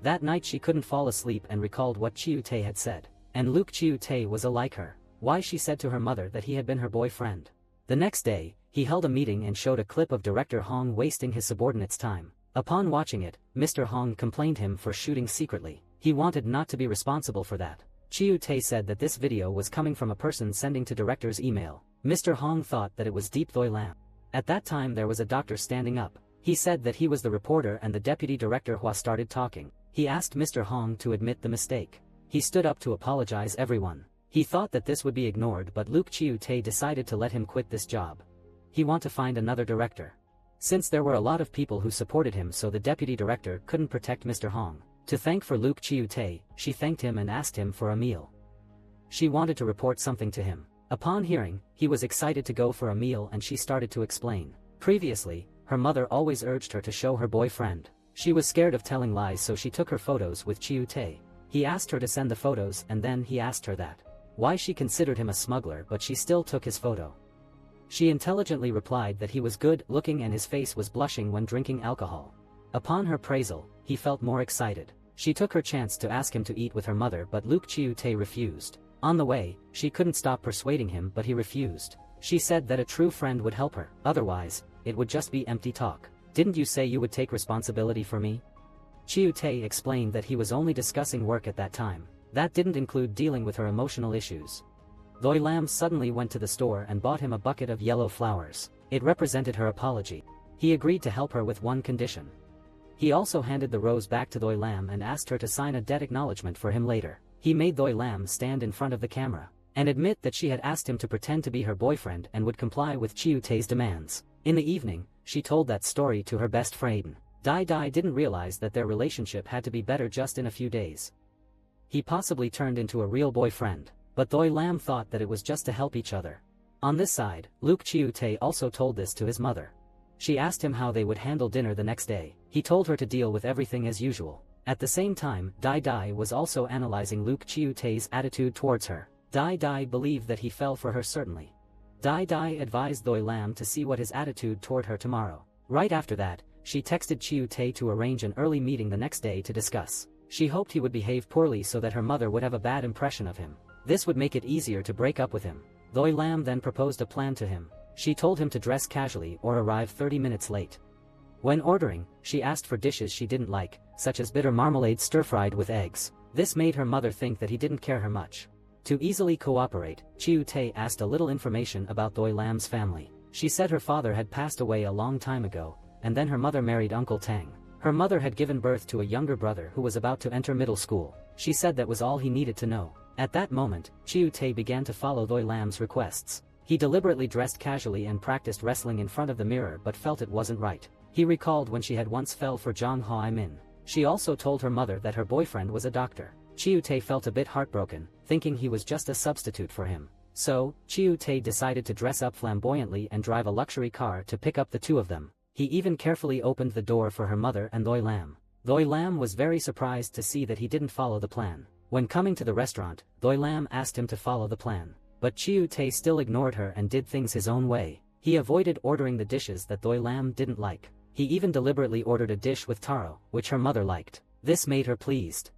That night she couldn't fall asleep and recalled what Chiu Tae had said. And Luke Chiu Tae was like her. Why she said to her mother that he had been her boyfriend. The next day, he held a meeting and showed a clip of Director Hong wasting his subordinates' time. Upon watching it, Mr. Hong complained him for shooting secretly. He wanted not to be responsible for that. Chiu Tae said that this video was coming from a person sending to director's email. Mr. Hong thought that it was Deep Doi Lam. At that time there was a doctor standing up. He said that he was the reporter and the deputy director Hua started talking. He asked Mr. Hong to admit the mistake. He stood up to apologize everyone. He thought that this would be ignored, but Luke Chiu Tae decided to let him quit this job. He wanted to find another director. Since there were a lot of people who supported him, so the deputy director couldn't protect Mr. Hong. To thank for Luke Chiu Tae, she thanked him and asked him for a meal. She wanted to report something to him. Upon hearing, he was excited to go for a meal and she started to explain. Previously, her mother always urged her to show her boyfriend. She was scared of telling lies, so she took her photos with Chiu Tae. He asked her to send the photos and then he asked her that. Why she considered him a smuggler, but she still took his photo. She intelligently replied that he was good looking and his face was blushing when drinking alcohol. Upon her praisal, he felt more excited. She took her chance to ask him to eat with her mother, but Luke Chiu Tae refused. On the way, she couldn't stop persuading him, but he refused. She said that a true friend would help her, otherwise, it would just be empty talk. Didn't you say you would take responsibility for me? Chiu Tae explained that he was only discussing work at that time. That didn't include dealing with her emotional issues. Doi Lam suddenly went to the store and bought him a bucket of yellow flowers. It represented her apology. He agreed to help her with one condition. He also handed the rose back to Doi Lam and asked her to sign a debt acknowledgement for him later. He made Doi Lam stand in front of the camera and admit that she had asked him to pretend to be her boyfriend and would comply with Chiu Tae's demands. In the evening, she told that story to her best friend. Dai Dai didn't realize that their relationship had to be better just in a few days. He possibly turned into a real boyfriend, but Doi Lam thought that it was just to help each other. On this side, Luke Chiu Tae also told this to his mother. She asked him how they would handle dinner the next day. He told her to deal with everything as usual. At the same time, Dai Dai was also analyzing Luke Chiu Tae's attitude towards her. Dai Dai believed that he fell for her certainly. Dai Dai advised Doi Lam to see what his attitude toward her tomorrow. Right after that, she texted Chiu Tae to arrange an early meeting the next day to discuss. She hoped he would behave poorly so that her mother would have a bad impression of him. This would make it easier to break up with him. Doi Lam then proposed a plan to him. She told him to dress casually or arrive 30 minutes late. When ordering, she asked for dishes she didn't like, such as bitter marmalade stir-fried with eggs. This made her mother think that he didn't care her much. To easily cooperate, Chiu Tae asked a little information about Doi Lam's family. She said her father had passed away a long time ago, and then her mother married Uncle Tang. Her mother had given birth to a younger brother who was about to enter middle school. She said that was all he needed to know. At that moment, Chiu Tae began to follow Doi Lam's requests. He deliberately dressed casually and practiced wrestling in front of the mirror but felt it wasn't right. He recalled when she had once fell for Jong Hoi-min. She also told her mother that her boyfriend was a doctor. Chiu Tae felt a bit heartbroken, thinking he was just a substitute for him. So, Chiu Tae decided to dress up flamboyantly and drive a luxury car to pick up the two of them. He even carefully opened the door for her mother and Doi Lam. Doi Lam was very surprised to see that he didn't follow the plan. When coming to the restaurant, Doi Lam asked him to follow the plan. But Chiu Tae still ignored her and did things his own way. He avoided ordering the dishes that Doi Lam didn't like. He even deliberately ordered a dish with taro, which her mother liked. This made her pleased.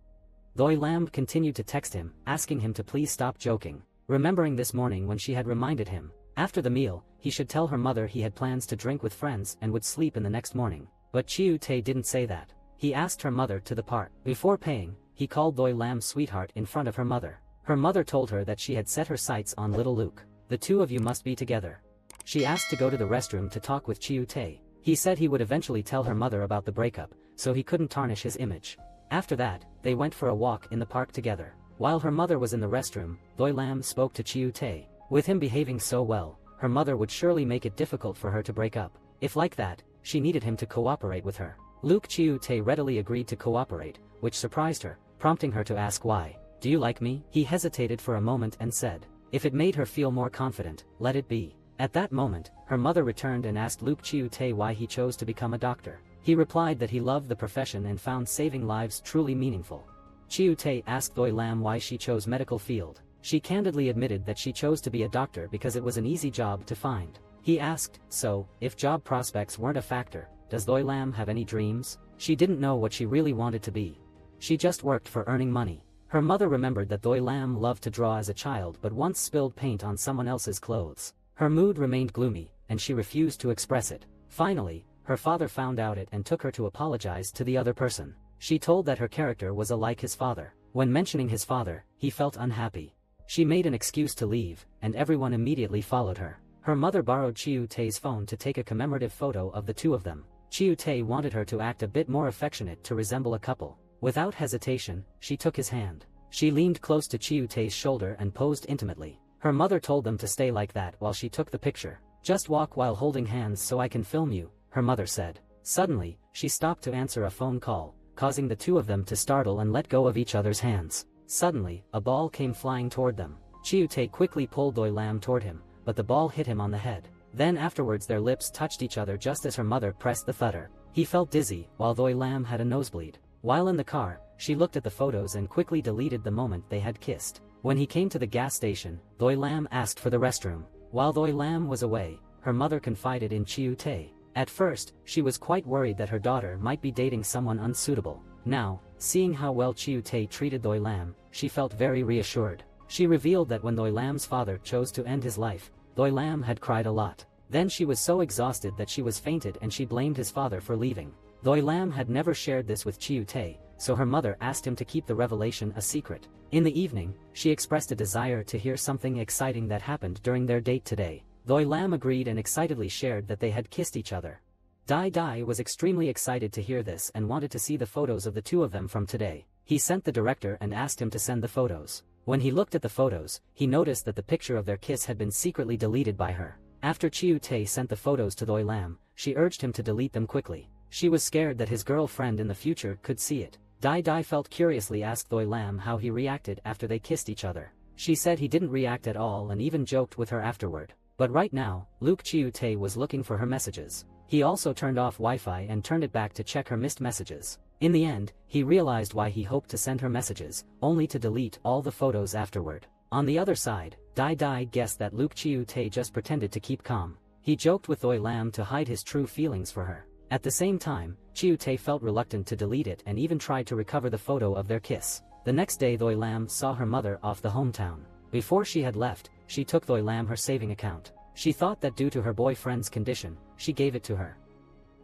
Doi Lam continued to text him, asking him to please stop joking, remembering this morning when she had reminded him. After the meal, he should tell her mother he had plans to drink with friends and would sleep in the next morning. But Chiu Tae didn't say that. He asked her mother to depart. Before paying, he called Doi Lam's sweetheart in front of her mother. Her mother told her that she had set her sights on little Luke. The two of you must be together. She asked to go to the restroom to talk with Chiu Tae. He said he would eventually tell her mother about the breakup, so he couldn't tarnish his image. After that, they went for a walk in the park together. While her mother was in the restroom, Doi Lam spoke to Chiu Tae. With him behaving so well, her mother would surely make it difficult for her to break up. If like that, she needed him to cooperate with her. Luke Chiu Tae readily agreed to cooperate, which surprised her, prompting her to ask why. Do you like me? He hesitated for a moment and said. If it made her feel more confident, let it be. At that moment, her mother returned and asked Luke Chiu Tae why he chose to become a doctor. He replied that he loved the profession and found saving lives truly meaningful. Chiu Tae asked Doi Lam why she chose medical field. She candidly admitted that she chose to be a doctor because it was an easy job to find. He asked, so, if job prospects weren't a factor, does Doi Lam have any dreams? She didn't know what she really wanted to be. She just worked for earning money. Her mother remembered that Doi Lam loved to draw as a child but once spilled paint on someone else's clothes. Her mood remained gloomy, and she refused to express it. Finally, her father found out it and took her to apologize to the other person. She told that her character was alike his father. When mentioning his father, he felt unhappy. She made an excuse to leave, and everyone immediately followed her. Her mother borrowed Chiu Tae's phone to take a commemorative photo of the two of them. Chiu Tae wanted her to act a bit more affectionate to resemble a couple. Without hesitation, she took his hand. She leaned close to Chiu Tae's shoulder and posed intimately. Her mother told them to stay like that while she took the picture. Just walk while holding hands so I can film you, her mother said. Suddenly, she stopped to answer a phone call, causing the two of them to startle and let go of each other's hands. Suddenly, a ball came flying toward them. Chiu Tae quickly pulled Doi Lam toward him, but the ball hit him on the head. Then afterwards their lips touched each other just as her mother pressed the thutter. He felt dizzy, while Doi Lam had a nosebleed. While in the car, she looked at the photos and quickly deleted the moment they had kissed. When he came to the gas station, Doi Lam asked for the restroom. While Doi Lam was away, her mother confided in Chiu Tae. At first, she was quite worried that her daughter might be dating someone unsuitable. Now, seeing how well Chiu Tae treated Doi Lam, she felt very reassured. She revealed that when Doi Lam's father chose to end his life, Doi Lam had cried a lot. Then she was so exhausted that she was fainted and she blamed his father for leaving. Doi Lam had never shared this with Chiu Tae, so her mother asked him to keep the revelation a secret. In the evening, she expressed a desire to hear something exciting that happened during their date today. Doi Lam agreed and excitedly shared that they had kissed each other. Dai Dai was extremely excited to hear this and wanted to see the photos of the two of them from today. He sent the director and asked him to send the photos. When he looked at the photos, he noticed that the picture of their kiss had been secretly deleted by her. After Chiu Tae sent the photos to Doi Lam, she urged him to delete them quickly. She was scared that his girlfriend in the future could see it. Dai Dai felt curiously asked Doi Lam how he reacted after they kissed each other. She said he didn't react at all and even joked with her afterward. But right now, Luke Chiu Tae was looking for her messages. He also turned off Wi-Fi and turned it back to check her missed messages. In the end, he realized why he hoped to send her messages, only to delete all the photos afterward. On the other side, Dai Dai guessed that Luke Chiu-tae just pretended to keep calm. He joked with Doi Lam to hide his true feelings for her. At the same time, Chiu-tae felt reluctant to delete it and even tried to recover the photo of their kiss. The next day Doi Lam saw her mother off the hometown. Before she had left, she took Doi Lam her saving account. She thought that due to her boyfriend's condition, she gave it to her.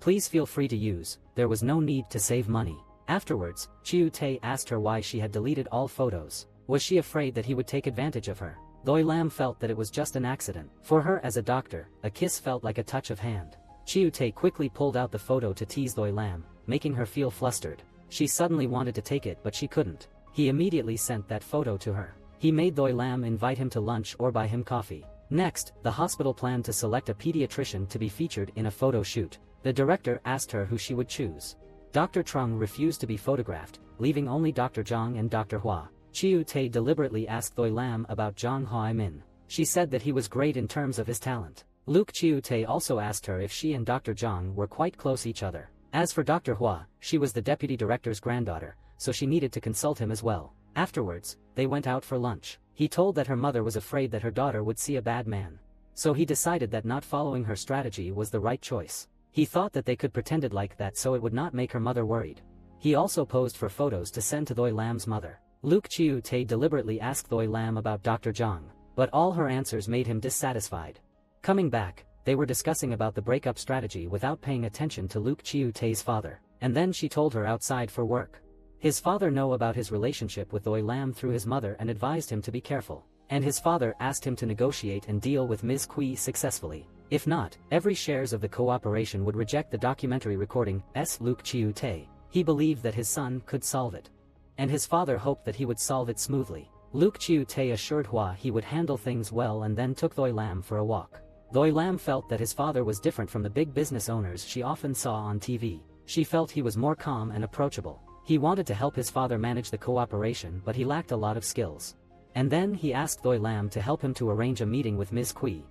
Please feel free to use, there was no need to save money. Afterwards, Chiu-tae asked her why she had deleted all photos. Was she afraid that he would take advantage of her? Doi Lam felt that it was just an accident. For her as a doctor, a kiss felt like a touch of hand. Chiu-tae quickly pulled out the photo to tease Doi Lam, making her feel flustered. She suddenly wanted to take it but she couldn't. He immediately sent that photo to her. He made Doi Lam invite him to lunch or buy him coffee. Next, the hospital planned to select a pediatrician to be featured in a photo shoot. The director asked her who she would choose. Dr. Trung refused to be photographed, leaving only Dr. Zhang and Dr. Hua. Chiu-tae deliberately asked Doi Lam about Zhang Hua-min. She said that he was great in terms of his talent. Luke Chiu-tae also asked her if she and Dr. Zhang were quite close each other. As for Dr. Hua, she was the deputy director's granddaughter, so she needed to consult him as well. Afterwards, they went out for lunch. He told that her mother was afraid that her daughter would see a bad man. So he decided that not following her strategy was the right choice. He thought that they could pretend it like that so it would not make her mother worried. He also posed for photos to send to Doi Lam's mother. Luke Chiu-tae deliberately asked Doi Lam about Dr. Zhang, but all her answers made him dissatisfied. Coming back, they were discussing about the breakup strategy without paying attention to Luke Chiu-tae's father, and then she told her outside for work. His father knew about his relationship with Doi Lam through his mother and advised him to be careful, and his father asked him to negotiate and deal with Ms. Kui successfully. If not, every shares of the cooperation would reject the documentary recording. Luke Chiu-tae. He believed that his son could solve it. And his father hoped that he would solve it smoothly. Luke Chiu-tae assured Hua he would handle things well and then took Doi Lam for a walk. Doi Lam felt that his father was different from the big business owners she often saw on TV. She felt he was more calm and approachable. He wanted to help his father manage the cooperation but he lacked a lot of skills. And then he asked Doi Lam to help him to arrange a meeting with Ms. Kui.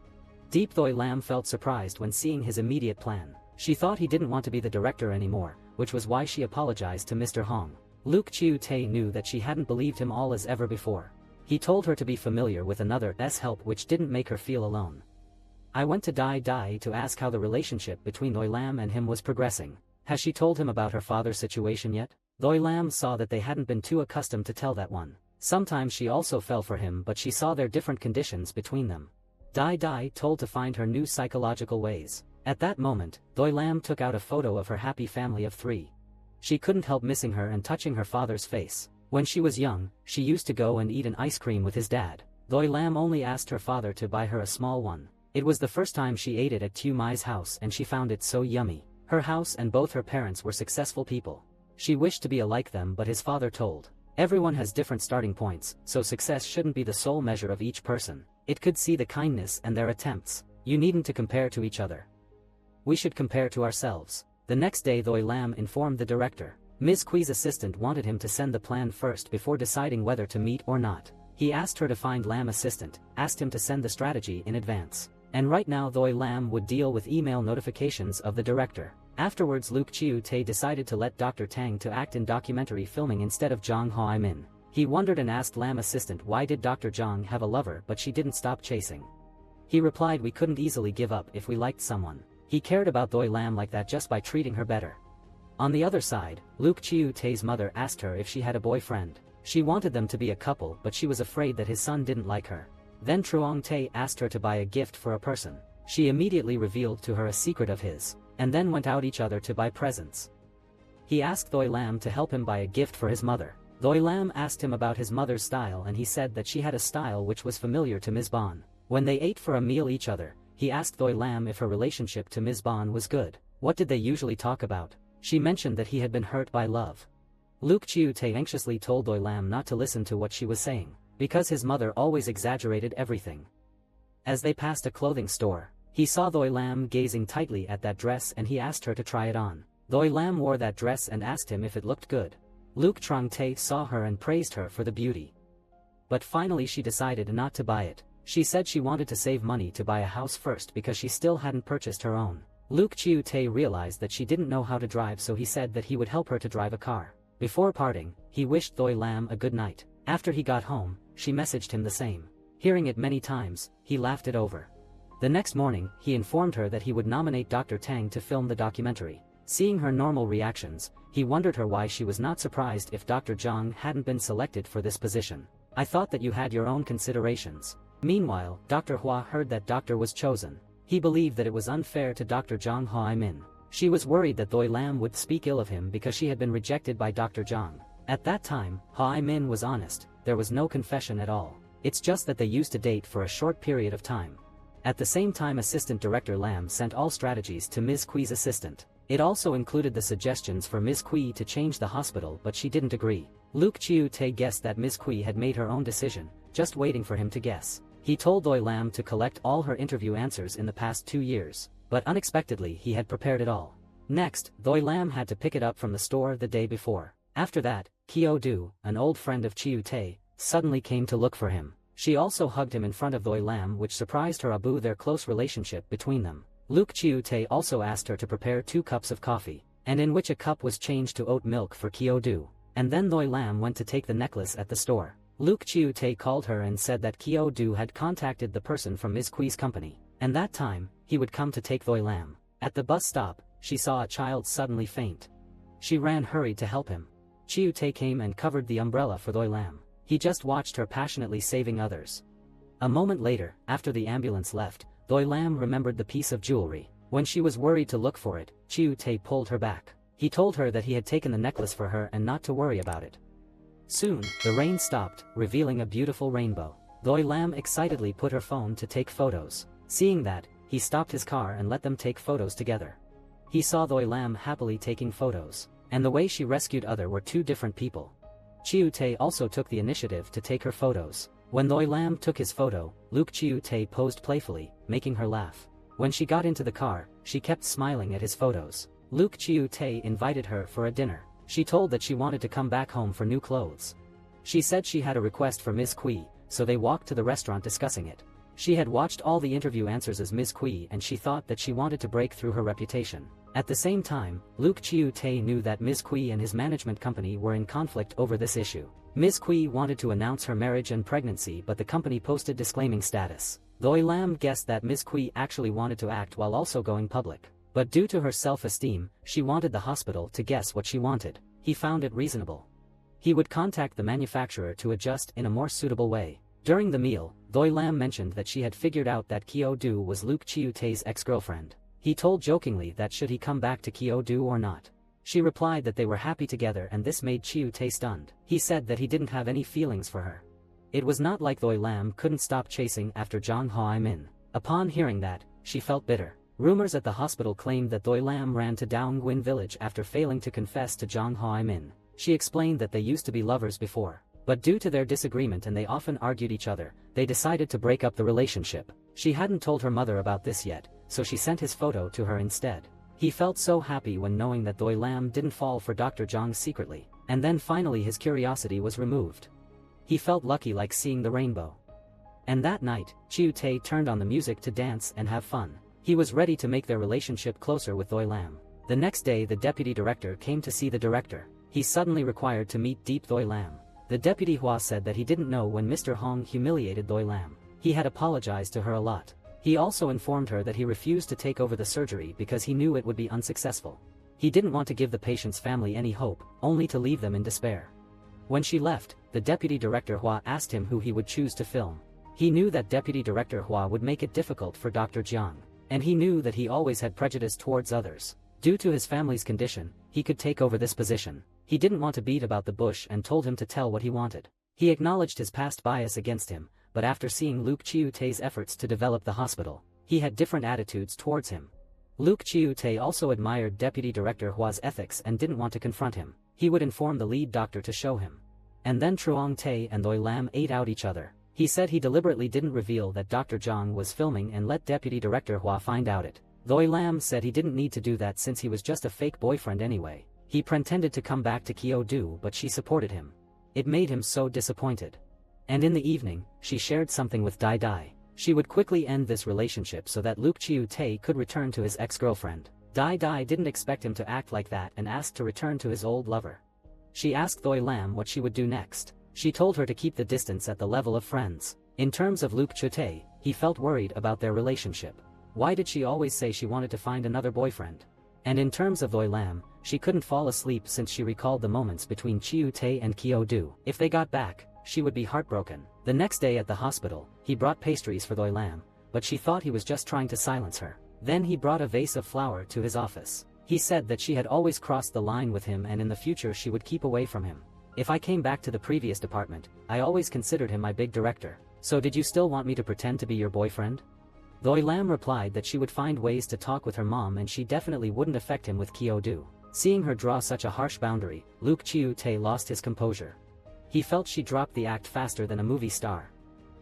Deep Doi Lam felt surprised when seeing his immediate plan. She thought he didn't want to be the director anymore, which was why she apologized to Mr. Hong. Luke Chiu-tae knew that she hadn't believed him all as ever before. He told her to be familiar with another's help which didn't make her feel alone. I went to Dai Dai to ask how the relationship between Doi Lam and him was progressing. Has she told him about her father's situation yet? Doi Lam saw that they hadn't been too accustomed to tell that one. Sometimes she also fell for him but she saw their different conditions between them. Dai Dai told to find her new psychological ways. At that moment, Doi Lam took out a photo of her happy family of 3. She couldn't help missing her and touching her father's face. When she was young, she used to go and eat an ice cream with his dad. Doi Lam only asked her father to buy her a small one. It was the first time she ate it at Tu Mai's house and she found it so yummy. Her house and both her parents were successful people. She wished to be like them but his father told. Everyone has different starting points, so success shouldn't be the sole measure of each person. It could see the kindness and their attempts. You needn't to compare to each other. We should compare to ourselves. The next day Doi Lam informed the director. Ms. Kui's assistant wanted him to send the plan first before deciding whether to meet or not. He asked her to find Lam assistant, asked him to send the strategy in advance. And right now Doi Lam would deal with email notifications of the director. Afterwards Luke Chiu-tae decided to let Dr. Tang to act in documentary filming instead of Zhang Hua-min. He wondered and asked Lam assistant why did Dr. Zhang have a lover but she didn't stop chasing. He replied we couldn't easily give up if we liked someone. He cared about Doi Lam like that just by treating her better. On the other side, Luke Chiu-tae's mother asked her if she had a boyfriend. She wanted them to be a couple but she was afraid that his son didn't like her. Then Truong Tae asked her to buy a gift for a person. She immediately revealed to her a secret of his, and then went out each other to buy presents. He asked Doi Lam to help him buy a gift for his mother. Doi Lam asked him about his mother's style and he said that she had a style which was familiar to Ms. Bon. When they ate for a meal each other, he asked Doi Lam if her relationship to Ms. Bon was good. What did they usually talk about? She mentioned that he had been hurt by love. Luke Chiu-tae anxiously told Doi Lam not to listen to what she was saying, because his mother always exaggerated everything. As they passed a clothing store, he saw Doi Lam gazing tightly at that dress and he asked her to try it on. Doi Lam wore that dress and asked him if it looked good. Luke Trong Tae saw her and praised her for the beauty. But finally she decided not to buy it. She said she wanted to save money to buy a house first because she still hadn't purchased her own. Luke Chiu-tae realized that she didn't know how to drive so he said that he would help her to drive a car. Before parting, he wished Doi Lam a good night. After he got home, she messaged him the same. Hearing it many times, he laughed it over. The next morning, he informed her that he would nominate Dr. Tang to film the documentary. Seeing her normal reactions, he wondered her why she was not surprised if Dr. Zhang hadn't been selected for this position. I thought that you had your own considerations. Meanwhile, Dr. Hua heard that Doctor was chosen. He believed that it was unfair to Dr. Zhang Hua-min. She was worried that Doi Lam would speak ill of him because she had been rejected by Dr. Zhang. At that time, Hua-min was honest, there was no confession at all. It's just that they used to date for a short period of time. At the same time, Assistant Director Lam sent all strategies to Ms. Kui's assistant. It also included the suggestions for Ms. Kui to change the hospital, but she didn't agree. Luke Chiu-tae guessed that Ms. Kui had made her own decision, just waiting for him to guess. He told Doi Lam to collect all her interview answers in the past 2 years, but unexpectedly he had prepared it all. Next, Doi Lam had to pick it up from the store the day before. After that, Kyo Do, an old friend of Chiu-tae, suddenly came to look for him. She also hugged him in front of Doi Lam, which surprised her abu their close relationship between them. Luke Chiu-tae also asked her to prepare 2 cups of coffee, and in which a cup was changed to oat milk for Kyo Do. And then Doi Lam went to take the necklace at the store. Luke Chiu-tae called her and said that Kyo Do had contacted the person from Ms. Kui's company, and that time, he would come to take Doi Lam. At the bus stop, she saw a child suddenly faint. She hurried to help him. Chiu-tae came and covered the umbrella for Doi Lam. He just watched her passionately saving others. A moment later, after the ambulance left, Doi Lam remembered the piece of jewelry. When she was worried to look for it, Chiu-tae pulled her back. He told her that he had taken the necklace for her and not to worry about it. Soon, the rain stopped, revealing a beautiful rainbow. Doi Lam excitedly put her phone to take photos. Seeing that, he stopped his car and let them take photos together. He saw Doi Lam happily taking photos, and the way she rescued other were 2 different people. Chiu-tae also took the initiative to take her photos. When Doi Lam took his photo, Luke Chiu-tae posed playfully, making her laugh. When she got into the car, she kept smiling at his photos. Luke Chiu-tae invited her for a dinner. She told that she wanted to come back home for new clothes. She said she had a request for Ms. Kui, so they walked to the restaurant discussing it. She had watched all the interview answers as Ms. Kui and she thought that she wanted to break through her reputation. At the same time, Luke Chiu-tae knew that Ms. Kui and his management company were in conflict over this issue. Ms. Kui wanted to announce her marriage and pregnancy, but the company posted disclaiming status. Doi Lam guessed that Ms. Kui actually wanted to act while also going public. But due to her self-esteem, she wanted the hospital to guess what she wanted. He found it reasonable. He would contact the manufacturer to adjust in a more suitable way. During the meal, Doi Lam mentioned that she had figured out that Kyo Do was Luke Chiu-tae's ex-girlfriend. He told jokingly that should he come back to Kyo Do or not. She replied that they were happy together, and this made Chiu-tae stunned. He said that he didn't have any feelings for her. It was not like Doi Lam couldn't stop chasing after Zhang Hua-min. Upon hearing that, she felt bitter. Rumors at the hospital claimed that Doi Lam ran to Daongwin village after failing to confess to Zhang Hua-min. She explained that they used to be lovers before, but due to their disagreement and they often argued each other, they decided to break up the relationship. She hadn't told her mother about this yet, so she sent his photo to her instead. He felt so happy when knowing that Doi Lam didn't fall for Dr. Zhang secretly, and then finally his curiosity was removed. He felt lucky, like seeing the rainbow. And that night, Chiu-tae turned on the music to dance and have fun. He was ready to make their relationship closer with Doi Lam. The next day, the deputy director came to see the director. He suddenly required to meet Deep Doi Lam. The deputy Hua said that he didn't know when Mr. Hong humiliated Doi Lam. He had apologized to her a lot. He also informed her that he refused to take over the surgery because he knew it would be unsuccessful. He didn't want to give the patient's family any hope, only to leave them in despair. When she left, the deputy director Hua asked him who he would choose to film. He knew that deputy director Hua would make it difficult for Dr. Jiang, and he knew that he always had prejudice towards others. Due to his family's condition, he could take over this position. He didn't want to beat about the bush and told him to tell what he wanted. He acknowledged his past bias against him, but after seeing Luke Chiu-tae's efforts to develop the hospital, he had different attitudes towards him. Luke Chiu-tae also admired Deputy Director Hua's ethics and didn't want to confront him. He would inform the lead doctor to show him. And then Truong Tae and Doi Lam ate out each other. He said he deliberately didn't reveal that Dr. Zhang was filming and let Deputy Director Hua find out it. Doi Lam said he didn't need to do that since he was just a fake boyfriend anyway. He pretended to come back to Kyo Do, but she supported him. It made him so disappointed. And in the evening, she shared something with Dai Dai. She would quickly end this relationship so that Luke Chiu-tae could return to his ex-girlfriend. Dai Dai didn't expect him to act like that and asked to return to his old lover. She asked Doi Lam what she would do next. She told her to keep the distance at the level of friends. In terms of Luke Chute, he felt worried about their relationship. Why did she always say she wanted to find another boyfriend? And in terms of Doi Lam, she couldn't fall asleep since she recalled the moments between Chiu Tae and Kyo Do. If they got back, she would be heartbroken. The next day at the hospital, he brought pastries for Doi Lam, but she thought he was just trying to silence her. Then he brought a vase of flour to his office. He said that she had always crossed the line with him and in the future she would keep away from him. If I came back to the previous department, I always considered him my big director. So did you still want me to pretend to be your boyfriend? Doi Lam replied that she would find ways to talk with her mom and she definitely wouldn't affect him with Kyo Do. Seeing her draw such a harsh boundary, Luke Chiu Tae lost his composure. He felt she dropped the act faster than a movie star.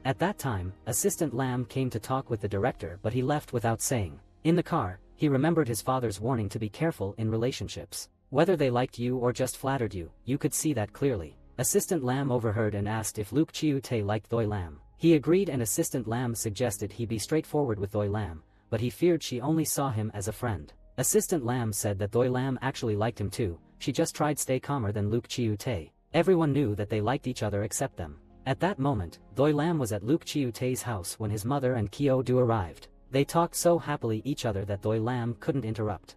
At that time, Assistant Lam came to talk with the director but he left without saying. In the car, he remembered his father's warning to be careful in relationships. Whether they liked you or just flattered you, you could see that clearly. Assistant Lam overheard and asked if Luke Chiu Tae liked Doi Lam. He agreed and Assistant Lam suggested he be straightforward with Doi Lam, but he feared she only saw him as a friend. Assistant Lam said that Doi Lam actually liked him too, she just tried to stay calmer than Luke Chiu Tae. Everyone knew that they liked each other except them. At that moment, Doi Lam was at Luke Chiu Tae's house when his mother and Kyo Do arrived. They talked so happily each other that Doi Lam couldn't interrupt.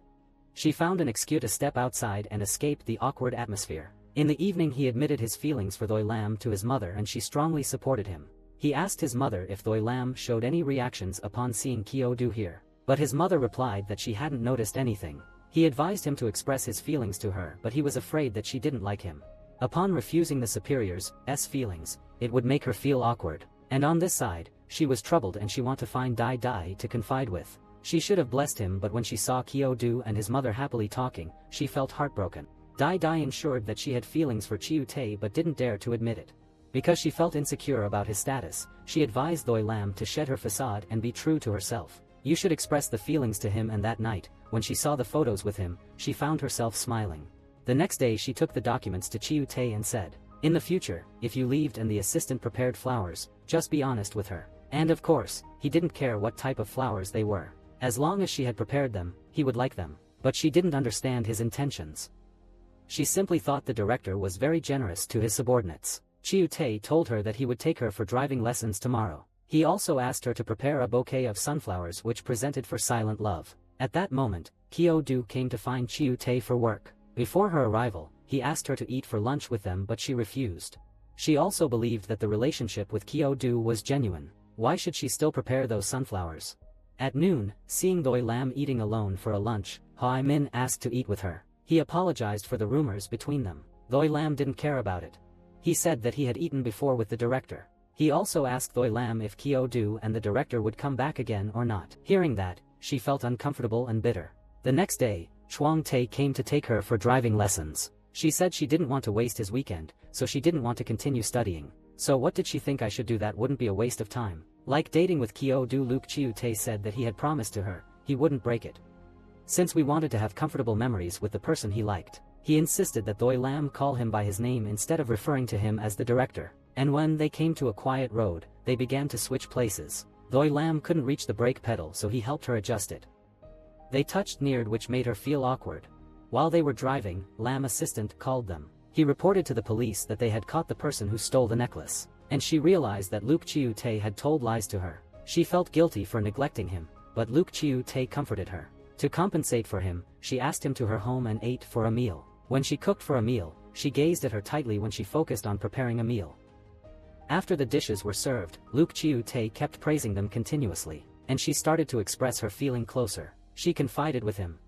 She found an excuse to step outside and escape the awkward atmosphere. In the evening he admitted his feelings for Doi Lam to his mother and she strongly supported him. He asked his mother if Doi Lam showed any reactions upon seeing Kyo Do here, but his mother replied that she hadn't noticed anything. He advised him to express his feelings to her but he was afraid that she didn't like him. Upon refusing the superior's feelings, it would make her feel awkward. And on this side, she was troubled and she wanted to find Dai Dai to confide with. She should have blessed him but when she saw Kyo Do and his mother happily talking, she felt heartbroken. Dai Dai ensured that she had feelings for Chiu Tae but didn't dare to admit it. Because she felt insecure about his status, she advised Doi Lam to shed her facade and be true to herself. You should express the feelings to him and that night, when she saw the photos with him, she found herself smiling. The next day she took the documents to Chiu Tae and said, in the future, if you leaved and the assistant prepared flowers, just be honest with her. And of course, he didn't care what type of flowers they were. As long as she had prepared them, he would like them. But she didn't understand his intentions. She simply thought the director was very generous to his subordinates. Chiu Tae told her that he would take her for driving lessons tomorrow. He also asked her to prepare a bouquet of sunflowers which presented for silent love. At that moment, Kyo Do came to find Chiu Tae for work. Before her arrival, he asked her to eat for lunch with them but she refused. She also believed that the relationship with Kyo Do was genuine. Why should she still prepare those sunflowers? At noon, seeing Doi Lam eating alone for a lunch, Hai Min asked to eat with her. He apologized for the rumors between them. Doi Lam didn't care about it. He said that he had eaten before with the director. He also asked Doi Lam if Kyo Do and the director would come back again or not. Hearing that, she felt uncomfortable and bitter. The next day, Chuang Tae came to take her for driving lessons. She said she didn't want to waste his weekend, so she didn't want to continue studying. So what did she think I should do that wouldn't be a waste of time? Like dating with Kyo Do, Luke Chiu Tae said that he had promised to her, he wouldn't break it. Since we wanted to have comfortable memories with the person he liked, he insisted that Doi Lam call him by his name instead of referring to him as the director. And when they came to a quiet road, they began to switch places. Doi Lam couldn't reach the brake pedal so he helped her adjust it. They touched near which made her feel awkward. While they were driving, Lam assistant called them. He reported to the police that they had caught the person who stole the necklace. And she realized that Luke Chiu Tae had told lies to her. She felt guilty for neglecting him, but Luke Chiu Tae comforted her. To compensate for him, she asked him to her home and ate for a meal. When she cooked for a meal, she gazed at her tightly when she focused on preparing a meal. After the dishes were served, Luke Chiu Tae kept praising them continuously, and she started to express her feeling closer. She confided with him.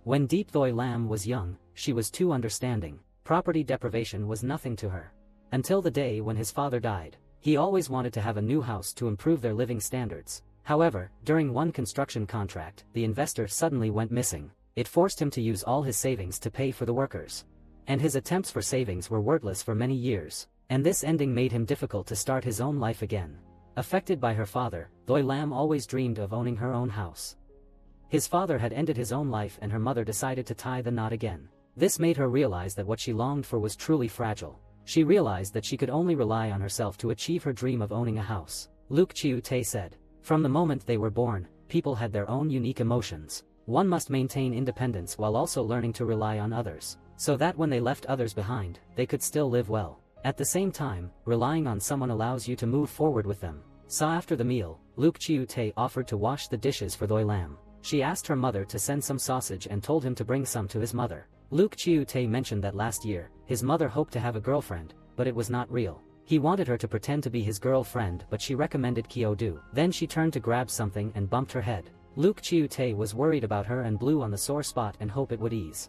When Deep Doi Lam was young, she was too understanding. Property deprivation was nothing to her. Until the day when his father died. He always wanted to have a new house to improve their living standards. However, during one construction contract, the investor suddenly went missing. It forced him to use all his savings to pay for the workers. And his attempts for savings were worthless for many years. And this ending made him difficult to start his own life again. Affected by her father, Doi Lam always dreamed of owning her own house. His father had ended his own life and her mother decided to tie the knot again. This made her realize that what she longed for was truly fragile. She realized that she could only rely on herself to achieve her dream of owning a house. Luke Chiu Tae said, from the moment they were born, people had their own unique emotions. One must maintain independence while also learning to rely on others, so that when they left others behind, they could still live well. At the same time, relying on someone allows you to move forward with them. So after the meal, Luke Chiu-tae offered to wash the dishes for Doi Lam. She asked her mother to send some sausage and told him to bring some to his mother. Luke Chiu-tae mentioned that last year, his mother hoped to have a girlfriend, but it was not real. He wanted her to pretend to be his girlfriend, but she recommended Kyo-do. Then she turned to grab something and bumped her head. Luke Chiu-tae was worried about her and blew on the sore spot and hoped it would ease.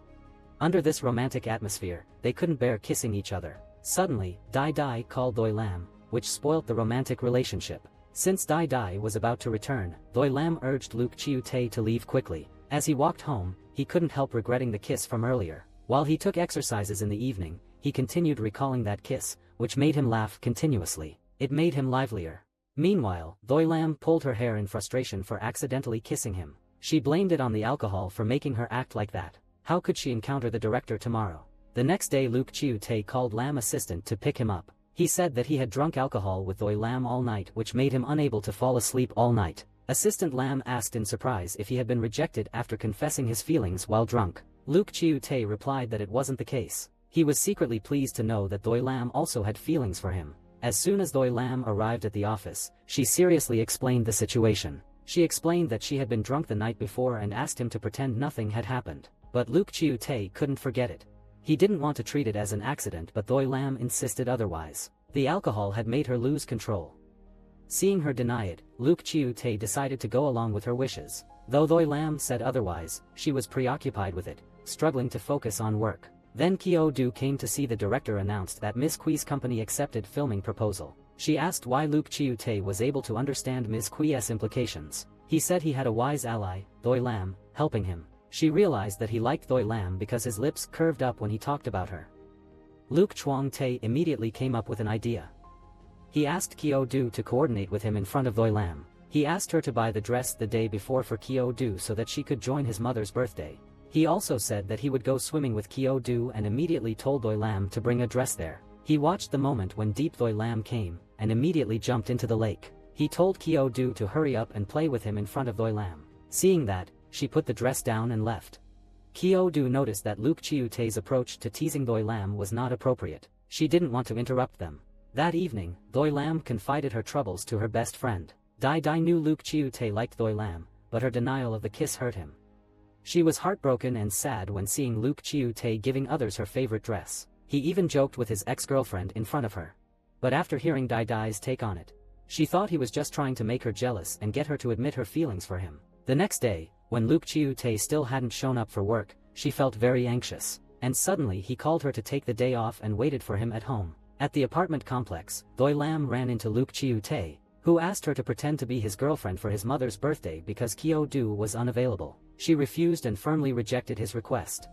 Under this romantic atmosphere, they couldn't bear kissing each other. Suddenly, Dai Dai called Doi Lam, which spoilt the romantic relationship. Since Dai Dai was about to return, Doi Lam urged Luke Chiu-tae to leave quickly. As he walked home, he couldn't help regretting the kiss from earlier. While he took exercises in the evening, he continued recalling that kiss, which made him laugh continuously. It made him livelier. Meanwhile, Doi Lam pulled her hair in frustration for accidentally kissing him. She blamed it on the alcohol for making her act like that. How could she encounter the director tomorrow? The next day Luke Chiu-tae called Lam's assistant to pick him up. He said that he had drunk alcohol with Doi Lam all night, which made him unable to fall asleep all night. Assistant Lam asked in surprise if he had been rejected after confessing his feelings while drunk. Luke Chiu-tae replied that it wasn't the case. He was secretly pleased to know that Doi Lam also had feelings for him. As soon as Doi Lam arrived at the office, she seriously explained the situation. She explained that she had been drunk the night before and asked him to pretend nothing had happened. But Luke Chiu-tae couldn't forget it. He didn't want to treat it as an accident, but Doi Lam insisted otherwise. The alcohol had made her lose control. Seeing her deny it, Luke Chiu-tae decided to go along with her wishes. Though Doi Lam said otherwise, she was preoccupied with it, struggling to focus on work. Then Kyo-do came to see the director announced that Ms. Kui's company accepted filming proposal. She asked why Luke Chiu-tae was able to understand Ms. Kui's implications. He said he had a wise ally, Doi Lam, helping him. She realized that he liked Doi Lam because his lips curved up when he talked about her. Luke Chuang-tae immediately came up with an idea. He asked Kyo-do to coordinate with him in front of Doi Lam. He asked her to buy the dress the day before for Kyo-do so that she could join his mother's birthday. He also said that he would go swimming with Kyo-do and immediately told Doi Lam to bring a dress there. He watched the moment when Deep Doi Lam came, and immediately jumped into the lake. He told Kyo-do to hurry up and play with him in front of Doi Lam. Seeing that, she put the dress down and left. Kyo-do noticed that Luke Chiu-tae's approach to teasing Doi Lam was not appropriate. She didn't want to interrupt them. That evening, Doi Lam confided her troubles to her best friend. Dai Dai knew Luke Chiu-tae liked Doi Lam, but her denial of the kiss hurt him. She was heartbroken and sad when seeing Luke Chiu-tae giving others her favorite dress. He even joked with his ex-girlfriend in front of her. But after hearing Dai Dai's take on it, she thought he was just trying to make her jealous and get her to admit her feelings for him. The next day, when Luke Chiu-tae still hadn't shown up for work, she felt very anxious. And suddenly he called her to take the day off and waited for him at home. At the apartment complex, Doi Lam ran into Luke Chiu-tae, who asked her to pretend to be his girlfriend for his mother's birthday because Kyo-do was unavailable. She refused and firmly rejected his request.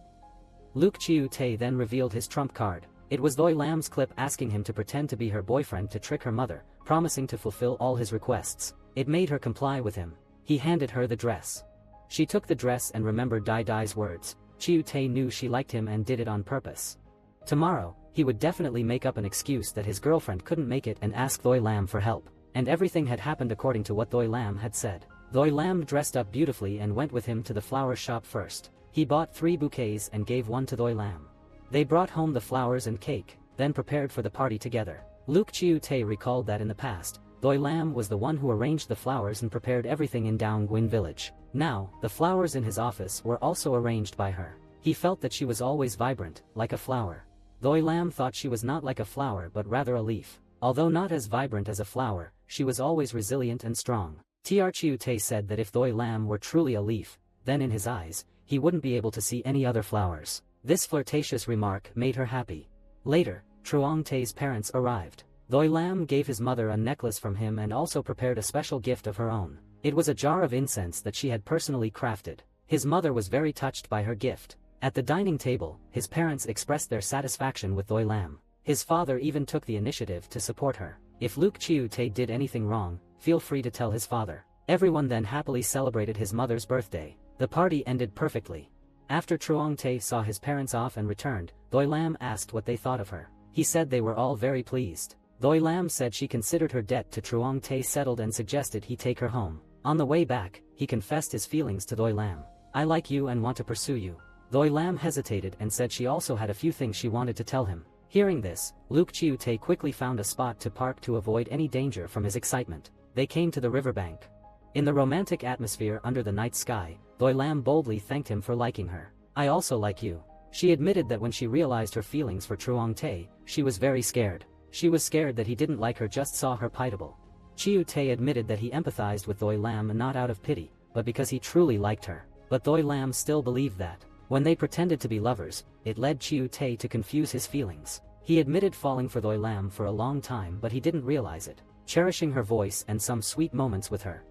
Luke Chiu-tae then revealed his trump card. It was Doi Lam's clip asking him to pretend to be her boyfriend to trick her mother, promising to fulfill all his requests. It made her comply with him. He handed her the dress. She took the dress and remembered Dai Dai's words. Chiu-tae knew she liked him and did it on purpose. Tomorrow, he would definitely make up an excuse that his girlfriend couldn't make it and ask Doi Lam for help. And everything had happened according to what Doi Lam had said. Doi Lam dressed up beautifully and went with him to the flower shop first. He bought 3 bouquets and gave one to Doi Lam. They brought home the flowers and cake, then prepared for the party together. Luke Chiu-tae recalled that in the past, Doi Lam was the one who arranged the flowers and prepared everything in Dongguin village. Now, the flowers in his office were also arranged by her. He felt that she was always vibrant, like a flower. Doi Lam thought she was not like a flower but rather a leaf. Although not as vibrant as a flower, she was always resilient and strong. Tr Chiu-tae said that if Doi Lam were truly a leaf, then in his eyes, he wouldn't be able to see any other flowers. This flirtatious remark made her happy. Later, Chuang-tae's parents arrived. Doi Lam gave his mother a necklace from him and also prepared a special gift of her own. It was a jar of incense that she had personally crafted. His mother was very touched by her gift. At the dining table, his parents expressed their satisfaction with Doi Lam. His father even took the initiative to support her. If Luke Chiu-tae did anything wrong, feel free to tell his father. Everyone then happily celebrated his mother's birthday. The party ended perfectly. After Chuang-tae saw his parents off and returned, Doi Lam asked what they thought of her. He said they were all very pleased. Doi Lam said she considered her debt to Chuang-tae settled and suggested he take her home. On the way back, he confessed his feelings to Doi Lam. "I like you and want to pursue you." Doi Lam hesitated and said she also had a few things she wanted to tell him. Hearing this, Luke Chiu-tae quickly found a spot to park to avoid any danger from his excitement. They came to the riverbank. In the romantic atmosphere under the night sky, Doi Lam boldly thanked him for liking her. "I also like you." She admitted that when she realized her feelings for Truong-tae, she was very scared. She was scared that he didn't like her, just saw her pitiable. Chiu-tae admitted that he empathized with Doi Lam not out of pity, but because he truly liked her. But Doi Lam still believed that, when they pretended to be lovers, it led Chiu-tae to confuse his feelings. He admitted falling for Doi Lam for a long time, but he didn't realize it, cherishing her voice and some sweet moments with her.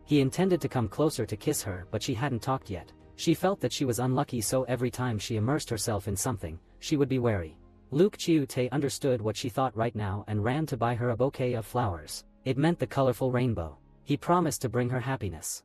He intended to come closer to kiss her, but she hadn't talked yet. She felt that she was unlucky, so every time she immersed herself in something, she would be wary. Luke Chiu-tae understood what she thought right now and ran to buy her a bouquet of flowers. It meant the colorful rainbow. He promised to bring her happiness.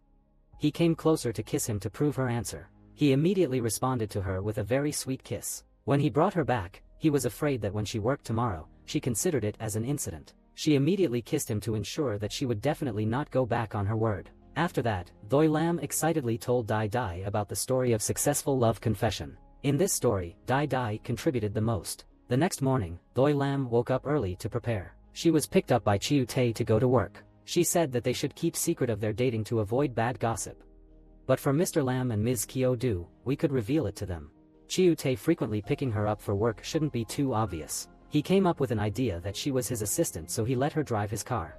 He came closer to kiss him to prove her answer. He immediately responded to her with a very sweet kiss. When he brought her back, he was afraid that when she worked tomorrow, she considered it as an incident. She immediately kissed him to ensure that she would definitely not go back on her word. After that, Doi Lam excitedly told Dai Dai about the story of successful love confession. In this story, Dai Dai contributed the most. The next morning, Doi Lam woke up early to prepare. She was picked up by Chiu-tae to go to work. She said that they should keep secret of their dating to avoid bad gossip. But for Mr. Lam and Ms. Kyo-do, we could reveal it to them. Chiu-tae frequently picking her up for work shouldn't be too obvious. He came up with an idea that she was his assistant, so he let her drive his car.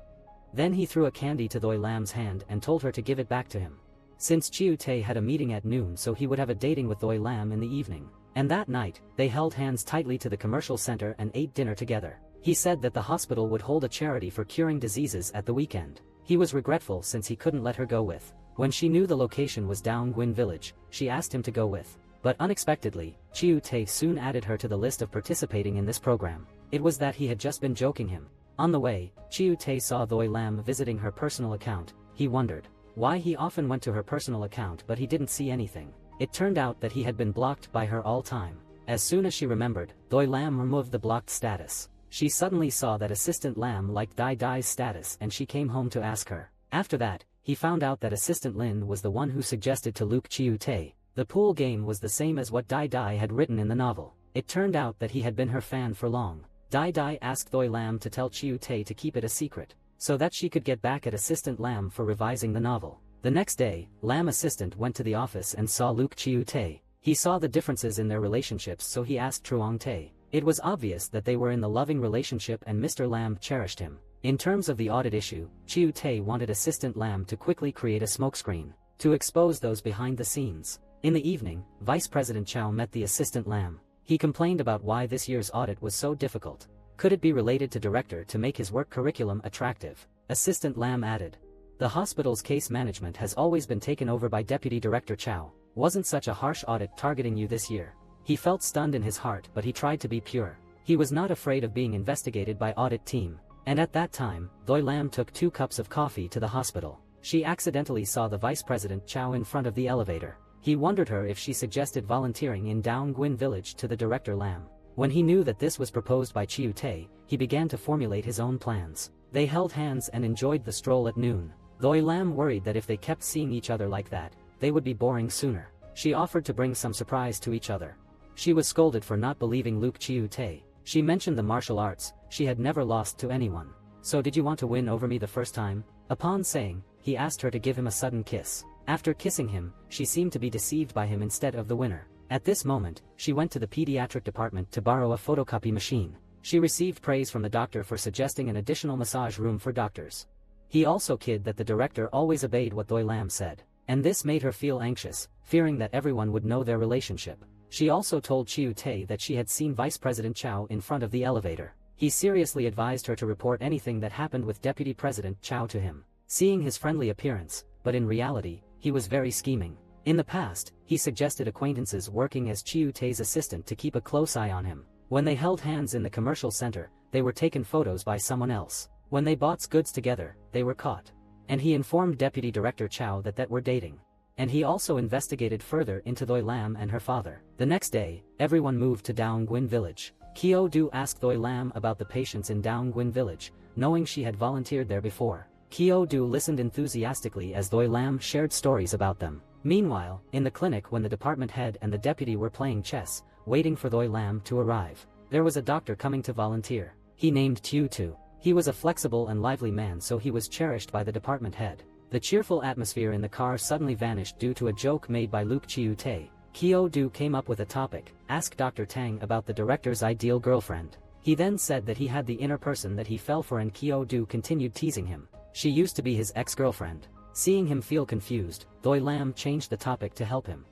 Then he threw a candy to Doi Lam's hand and told her to give it back to him. Since Chiu-tae had a meeting at noon, so he would have a dating with Doi Lam in the evening. And that night, they held hands tightly to the commercial center and ate dinner together. He said that the hospital would hold a charity for curing diseases at the weekend. He was regretful since he couldn't let her go with. When she knew the location was Daungwin village, she asked him to go with. But unexpectedly, Chiu-tae soon added her to the list of participating in this program. It was that he had just been joking him. On the way, Chiu-tae saw Doi Lam visiting her personal account. He wondered why he often went to her personal account, but he didn't see anything. It turned out that he had been blocked by her all time. As soon as she remembered, Doi Lam removed the blocked status. She suddenly saw that Assistant Lam liked Dai Dai's status and she came home to ask her. After that, he found out that Assistant Lin was the one who suggested to Luke Chiu-tae. The pool game was the same as what Dai Dai had written in the novel. It turned out that he had been her fan for long. Dai Dai asked Doi Lam to tell Chiu-tae to keep it a secret, so that she could get back at Assistant Lam for revising the novel. The next day, Lam assistant went to the office and saw Luke Chiu-tae. He saw the differences in their relationships, so he asked Truong-tae. It was obvious that they were in the loving relationship and Mr. Lam cherished him. In terms of the audit issue, Chiu-tae wanted Assistant Lam to quickly create a smokescreen to expose those behind the scenes. In the evening, Vice President Chow met the Assistant Lam. He complained about why this year's audit was so difficult. Could it be related to director to make his work curriculum attractive? Assistant Lam added. The hospital's case management has always been taken over by Deputy Director Chow. Wasn't such a harsh audit targeting you this year? He felt stunned in his heart, but he tried to be pure. He was not afraid of being investigated by audit team. And at that time, Doi Lam took 2 cups of coffee to the hospital. She accidentally saw the Vice President Chow in front of the elevator. He wondered her if she suggested volunteering in Daungwin village to the Director Lam. When he knew that this was proposed by Chiu-tae, he began to formulate his own plans. They held hands and enjoyed the stroll at noon. Doi Lam worried that if they kept seeing each other like that, they would be boring sooner. She offered to bring some surprise to each other. She was scolded for not believing Luke Chiu-tae. She mentioned the martial arts. She had never lost to anyone. So did you want to win over me the first time? Upon saying, he asked her to give him a sudden kiss. After kissing him, she seemed to be deceived by him instead of the winner. At this moment, she went to the pediatric department to borrow a photocopy machine. She received praise from the doctor for suggesting an additional massage room for doctors. He also kid that the director always obeyed what Doi Lam said. And this made her feel anxious, fearing that everyone would know their relationship. She also told Chiu-tae that she had seen Vice President Chow in front of the elevator. He seriously advised her to report anything that happened with Deputy President Chow to him. Seeing his friendly appearance, but in reality, he was very scheming. In the past, he suggested acquaintances working as Chiu-tae's assistant to keep a close eye on him. When they held hands in the commercial center, they were taken photos by someone else. When they bought goods together, they were caught. And he informed Deputy Director Chow that were dating. And he also investigated further into Doi Lam and her father. The next day, everyone moved to Daungwin village. Kyo-do asked Doi Lam about the patients in Daungwin village, knowing she had volunteered there before. Kyo-do listened enthusiastically as Doi Lam shared stories about them. Meanwhile, in the clinic when the department head and the deputy were playing chess, waiting for Doi Lam to arrive. there was a doctor coming to volunteer. He named Q2. He was a flexible and lively man, so he was cherished by the department head. The cheerful atmosphere in the car suddenly vanished due to a joke made by Luke Chiu-tae. Kyo-do came up with a topic, asked Dr. Tang about the director's ideal girlfriend. He then said that he had the inner person that he fell for, and Kyo-do continued teasing him. She used to be his ex-girlfriend. Seeing him feel confused, Doi Lam changed the topic to help him.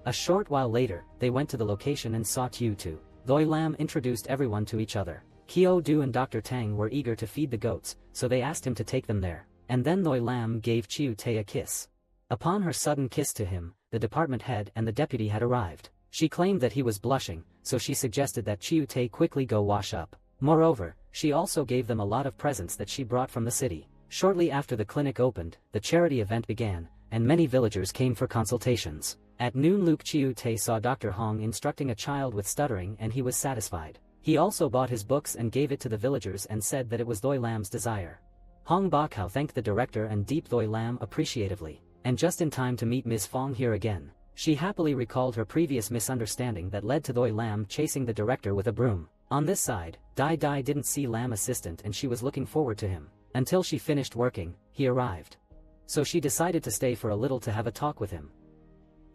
A short while later, they went to the location and saw Q2. Doi Lam introduced everyone to each other. Kyo-do and Dr. Tang were eager to feed the goats, so they asked him to take them there. And then Doi Lam gave Chiu-tae a kiss. Upon her sudden kiss to him, the department head and the deputy had arrived. She claimed that he was blushing, so she suggested that Chiu-tae quickly go wash up. Moreover, she also gave them a lot of presents that she brought from the city. Shortly after the clinic opened, the charity event began, and many villagers came for consultations. At noon, Luke Chiu-tae saw Dr. Hong instructing a child with stuttering, and he was satisfied. He also bought his books and gave it to the villagers and said that it was Doi Lam's desire. Hong Bakao thanked the director and Deep Doi Lam appreciatively, and just in time to meet Ms. Fong here again. She happily recalled her previous misunderstanding that led to Doi Lam chasing the director with a broom. On this side, Dai Dai didn't see Lam assistant and she was looking forward to him. Until she finished working, he arrived. So she decided to stay for a little to have a talk with him.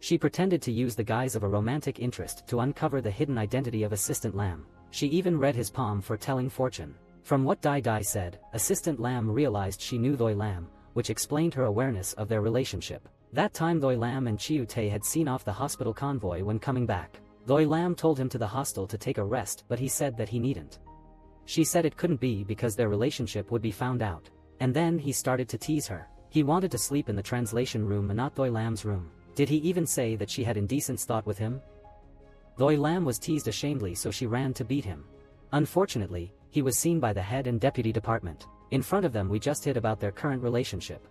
She pretended to use the guise of a romantic interest to uncover the hidden identity of Assistant Lam. She even read his palm for telling fortune. From what Dai Dai said, Assistant Lam realized she knew Doi Lam, which explained her awareness of their relationship. That time Doi Lam and Chiu-tae had seen off the hospital convoy when coming back. Doi Lam told him to the hostel to take a rest, but he said that he needn't. She said it couldn't be because their relationship would be found out. And then he started to tease her. He wanted to sleep in the translation room and not Doi Lam's room. Did he even say that she had indecent thought with him? Doi Lam was teased ashamedly, so she ran to beat him. Unfortunately, he was seen by the head and deputy department. In front of them we just hid about their current relationship.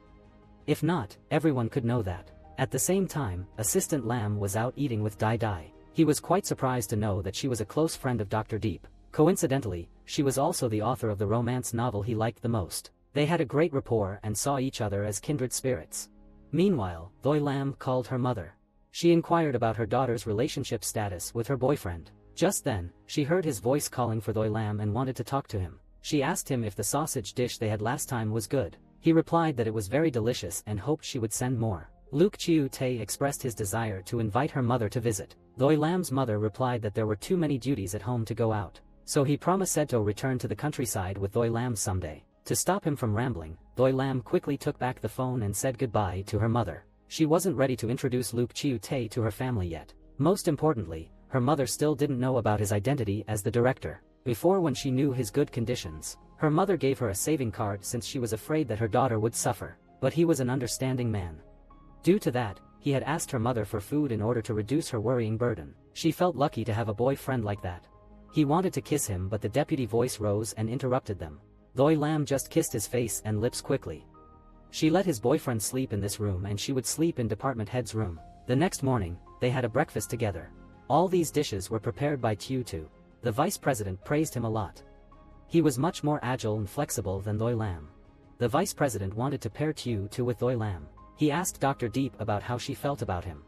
If not, everyone could know that. At the same time, Assistant Lam was out eating with Dai Dai. He was quite surprised to know that she was a close friend of Dr. Deep. Coincidentally, she was also the author of the romance novel he liked the most. They had a great rapport and saw each other as kindred spirits. Meanwhile, Doi Lam called her mother. She inquired about her daughter's relationship status with her boyfriend. Just then, she heard his voice calling for Doi Lam and wanted to talk to him. She asked him if the sausage dish they had last time was good. He replied that it was very delicious and hoped she would send more. Luke Chiu-tae expressed his desire to invite her mother to visit. Doi Lam's mother replied that there were too many duties at home to go out. So he promised to return to the countryside with Doi Lam someday. To stop him from rambling, Doi Lam quickly took back the phone and said goodbye to her mother. She wasn't ready to introduce Luke Chiu-tae to her family yet. Most importantly, her mother still didn't know about his identity as the director. Before, when she knew his good conditions, her mother gave her a saving card since she was afraid that her daughter would suffer. But he was an understanding man. Due to that, he had asked her mother for food in order to reduce her worrying burden. She felt lucky to have a boyfriend like that. He wanted to kiss him, but the deputy voice rose and interrupted them. Doi Lam just kissed his face and lips quickly. She let his boyfriend sleep in this room and she would sleep in department head's room. The next morning, they had a breakfast together. All these dishes were prepared by Q2. The vice president praised him a lot. He was much more agile and flexible than Doi Lam. The vice president wanted to pair Q2 with Doi Lam. He asked Dr. Deep about how she felt about him.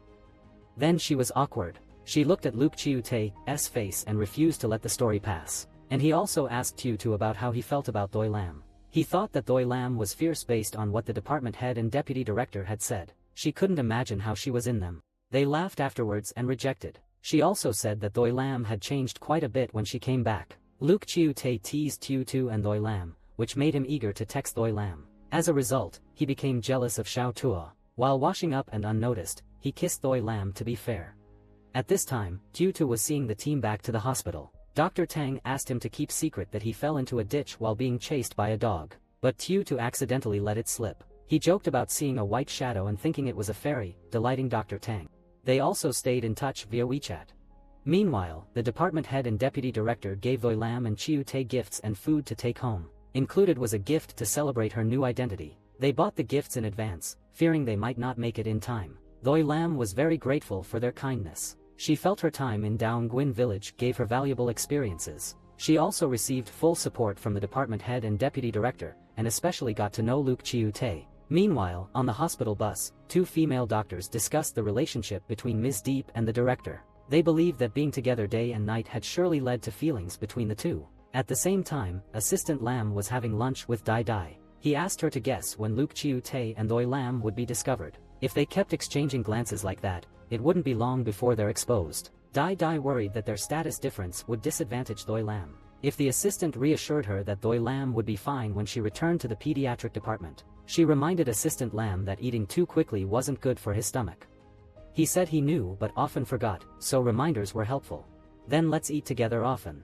Then she was awkward. She looked at Luke Chiu-tae's face and refused to let the story pass. And he also asked Q2 about how he felt about Doi Lam. He thought that Doi Lam was fierce based on what the department head and deputy director had said. She couldn't imagine how she was in them. They laughed afterwards and rejected. She also said that Doi Lam had changed quite a bit when she came back. Luke Chiu-tae teased Q2 and Doi Lam, which made him eager to text Doi Lam. As a result, he became jealous of Xiao Tua. While washing up and unnoticed, he kissed Doi Lam to be fair. At this time, Q2 was seeing the team back to the hospital. Dr. Tang asked him to keep secret that he fell into a ditch while being chased by a dog. But Q2 accidentally let it slip. He joked about seeing a white shadow and thinking it was a fairy, delighting Dr. Tang. They also stayed in touch via WeChat. Meanwhile, the department head and deputy director gave Doi Lam and Chiu-tae gifts and food to take home. Included was a gift to celebrate her new identity. They bought the gifts in advance, fearing they might not make it in time. Doi Lam was very grateful for their kindness. She felt her time in Daongguin village gave her valuable experiences. She also received full support from the department head and deputy director, and especially got to know Luke Chiu-tae. Meanwhile, on the hospital bus, two female doctors discussed the relationship between Ms. Deep and the director. They believed that being together day and night had surely led to feelings between the two. At the same time, Assistant Lam was having lunch with Dai Dai. He asked her to guess when Luke Chiu Tae and Doi Lam would be discovered. If they kept exchanging glances like that, it wouldn't be long before they're exposed. Dai Dai worried that their status difference would disadvantage Doi Lam. If the assistant reassured her that Doi Lam would be fine when she returned to the pediatric department, she reminded Assistant Lam that eating too quickly wasn't good for his stomach. He said he knew but often forgot, so reminders were helpful. Then let's eat together often.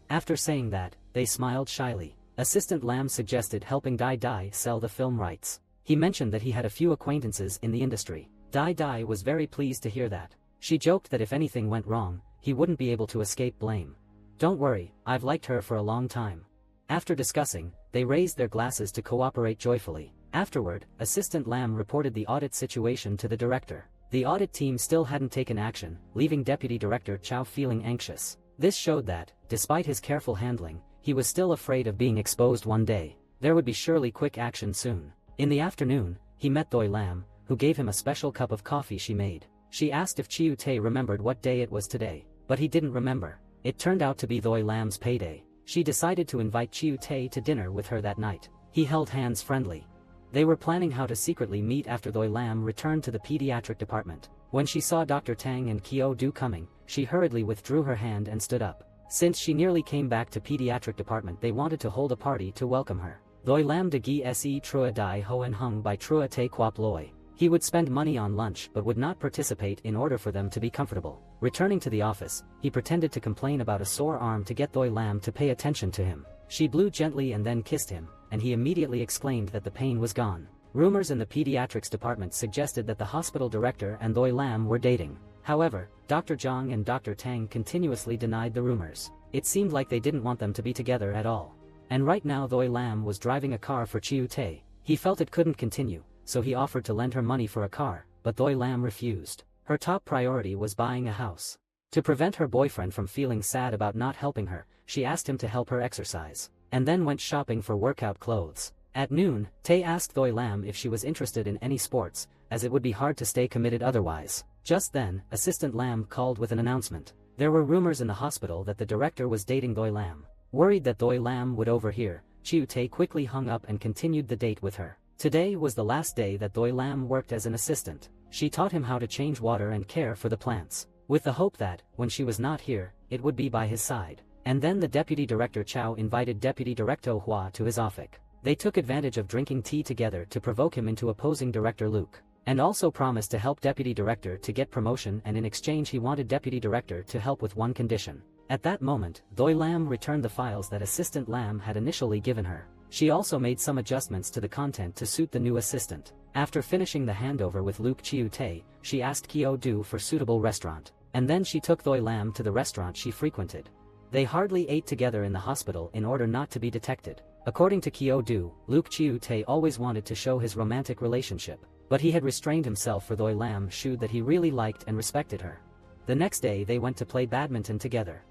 After saying that, they smiled shyly. Assistant Lam suggested helping Dai Dai sell the film rights. He mentioned that he had a few acquaintances in the industry. Dai Dai was very pleased to hear that. She joked that if anything went wrong, he wouldn't be able to escape blame. Don't worry, I've liked her for a long time. After discussing, they raised their glasses to cooperate joyfully. Afterward, Assistant Lam reported the audit situation to the director. The audit team still hadn't taken action, leaving Deputy Director Chow feeling anxious. This showed that, despite his careful handling, he was still afraid of being exposed one day. There would be surely quick action soon. In the afternoon, he met Doi Lam, who gave him a special cup of coffee she made. She asked if Chiu Tae remembered what day it was today, but he didn't remember. It turned out to be Doi Lam's payday. She decided to invite Chiu Tae to dinner with her that night. He held hands friendly. They were planning how to secretly meet after Doi Lam returned to the pediatric department. When she saw Dr. Tang and Kyo Du coming, she hurriedly withdrew her hand and stood up. Since she nearly came back to pediatric department, they wanted to hold a party to welcome her. Doi Lam de gi se trua dai hoen hung by trua te quap loi. He would spend money on lunch but would not participate in order for them to be comfortable. Returning to the office, he pretended to complain about a sore arm to get Doi Lam to pay attention to him. She blew gently and then kissed him, and he immediately exclaimed that the pain was gone. Rumors in the pediatrics department suggested that the hospital director and Doi Lam were dating. However, Dr. Zhang and Dr. Tang continuously denied the rumors. It seemed like they didn't want them to be together at all. And right now Doi Lam was driving a car for Chiu Tae. He felt it couldn't continue, so he offered to lend her money for a car, but Doi Lam refused. Her top priority was buying a house. To prevent her boyfriend from feeling sad about not helping her, she asked him to help her exercise, and then went shopping for workout clothes. At noon, Tae asked Doi Lam if she was interested in any sports, as it would be hard to stay committed otherwise. Just then, Assistant Lam called with an announcement. There were rumors in the hospital that the director was dating Doi Lam. Worried that Doi Lam would overhear, Chiu Tae quickly hung up and continued the date with her. Today was the last day that Doi Lam worked as an assistant. She taught him how to change water and care for the plants, with the hope that, when she was not here, it would be by his side. And then the Deputy Director Chow invited Deputy Director Hua to his office. They took advantage of drinking tea together to provoke him into opposing Director Luke, and also promised to help Deputy Director to get promotion, and in exchange he wanted Deputy Director to help with one condition. At that moment, Doi Lam returned the files that Assistant Lam had initially given her. She also made some adjustments to the content to suit the new assistant. After finishing the handover with Luke Chiu Tae, she asked Kyo Du for suitable restaurant, and then she took Doi Lam to the restaurant she frequented. They hardly ate together in the hospital in order not to be detected. According to Kyo Du, Luke Chiu Tae always wanted to show his romantic relationship, but he had restrained himself for Doi Lam showed that he really liked and respected her. The next day they went to play badminton together.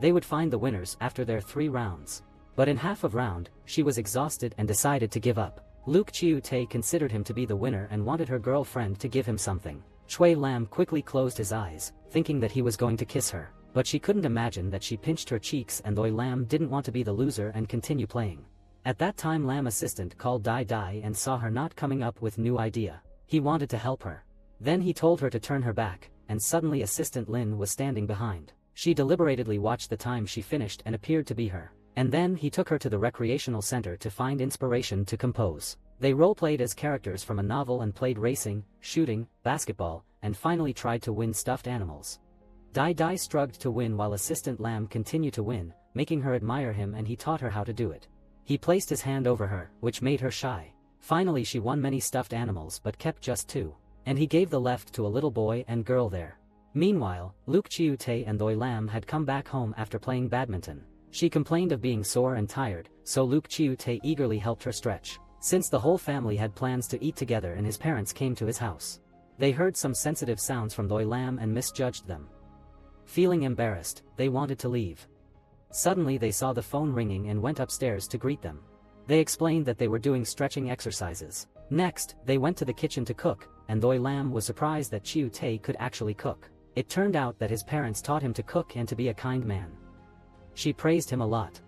They would find the winners after their 3 rounds. But in half of round, she was exhausted and decided to give up. Luke Chiu Tae considered him to be the winner and wanted her girlfriend to give him something. Chui Lam quickly closed his eyes, thinking that he was going to kiss her, but she couldn't imagine that she pinched her cheeks, and Doi Lam didn't want to be the loser and continue playing. At that time Lam assistant called Dai Dai and saw her not coming up with new idea. He wanted to help her. Then he told her to turn her back, and suddenly Assistant Lin was standing behind. She deliberately watched the time she finished and appeared to be her. And then he took her to the recreational center to find inspiration to compose. They role-played as characters from a novel and played racing, shooting, basketball, and finally tried to win stuffed animals. Dai Dai struggled to win while Assistant Lam continued to win, making her admire him, and he taught her how to do it. He placed his hand over her, which made her shy. Finally she won many stuffed animals but kept just 2. And he gave the left to a little boy and girl there. Meanwhile, Luke Chiu Tae and Doi Lam had come back home after playing badminton. She complained of being sore and tired, so Luke Chiu Tae eagerly helped her stretch. Since the whole family had plans to eat together and his parents came to his house, they heard some sensitive sounds from Doi Lam and misjudged them. Feeling embarrassed, they wanted to leave. Suddenly they saw the phone ringing and went upstairs to greet them. They explained that they were doing stretching exercises. Next, they went to the kitchen to cook, and Doi Lam was surprised that Chiu Tae could actually cook. It turned out that his parents taught him to cook and to be a kind man. She praised him a lot.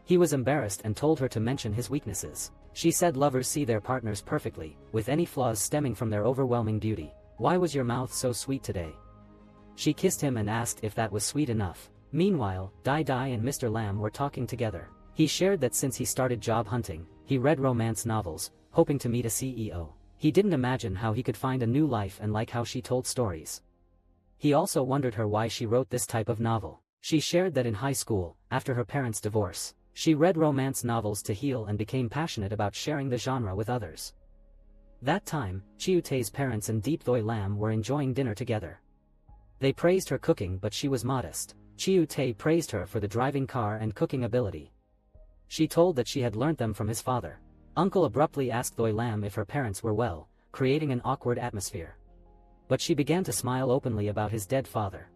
He was embarrassed and told her to mention his weaknesses. She said lovers see their partners perfectly, with any flaws stemming from their overwhelming beauty. Why was your mouth so sweet today? She kissed him and asked if that was sweet enough. Meanwhile, Dai Dai and Mr. Lam were talking together. He shared that since he started job hunting, he read romance novels, hoping to meet a CEO. He didn't imagine how he could find a new life and like how she told stories. He also wondered her why she wrote this type of novel. She shared that in high school, after her parents' divorce, she read romance novels to heal and became passionate about sharing the genre with others. That time, Chiu Tae's parents and Deep Thoi Lam were enjoying dinner together. They praised her cooking, but she was modest. Chiu Tae praised her for the driving car and cooking ability. She told that she had learnt them from his father. Uncle abruptly asked Thoi Lam if her parents were well, creating an awkward atmosphere. But she began to smile openly about his dead father.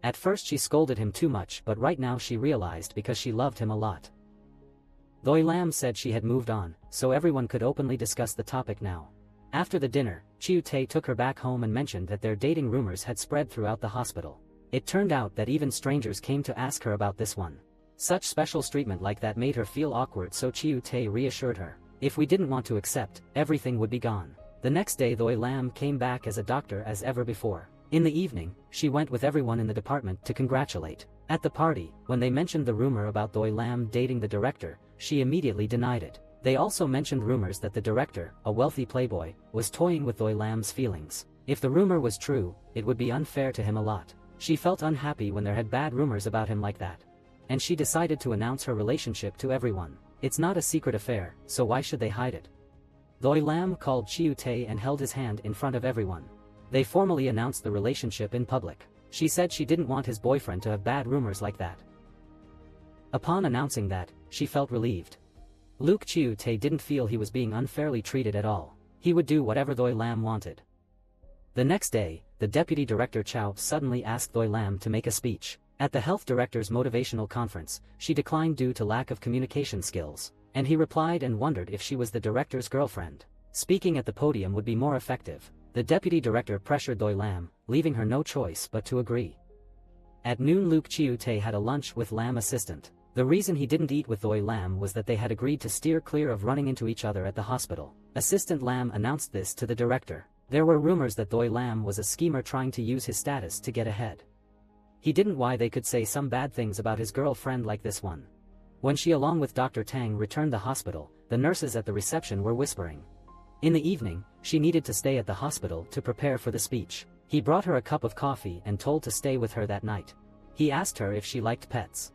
At first she scolded him too much, but right now she realized because she loved him a lot. Thoi Lam said she had moved on, so everyone could openly discuss the topic now. After the dinner, Chiu Tae took her back home and mentioned that their dating rumors had spread throughout the hospital. It turned out that even strangers came to ask her about this one. Such special treatment like that made her feel awkward, so Chiu Tae reassured her, if we didn't want to accept, everything would be gone. The next day Thoi Lam came back as a doctor as ever before. In the evening, she went with everyone in the department to congratulate. At the party, when they mentioned the rumor about Thoi Lam dating the director, she immediately denied it. They also mentioned rumors that the director, a wealthy playboy, was toying with Thoi Lam's feelings. If the rumor was true, it would be unfair to him a lot. She felt unhappy when there had bad rumors about him like that. And she decided to announce her relationship to everyone. It's not a secret affair, so why should they hide it? Thoi Lam called Chiu Tae and held his hand in front of everyone. They formally announced the relationship in public. She said she didn't want his boyfriend to have bad rumors like that. Upon announcing that, she felt relieved. Luke Chiu Tae didn't feel he was being unfairly treated at all. He would do whatever Thoi Lam wanted. The next day, the deputy director Chow suddenly asked Thoi Lam to make a speech. At the health director's motivational conference, she declined due to lack of communication skills, and he replied and wondered if she was the director's girlfriend. Speaking at the podium would be more effective. The deputy director pressured Thoi Lam, leaving her no choice but to agree. At noon Luke Chiu Tae had a lunch with Lam assistant. The reason he didn't eat with Thoi Lam was that they had agreed to steer clear of running into each other at the hospital. Assistant Lam announced this to the director. There were rumors that Thoi Lam was a schemer trying to use his status to get ahead. He didn't why they could say some bad things about his girlfriend like this one. When she along with Dr. Tang returned the hospital, the nurses at the reception were whispering. In the evening, she needed to stay at the hospital to prepare for the speech. He brought her a cup of coffee and told to stay with her that night. He asked her if she liked pets.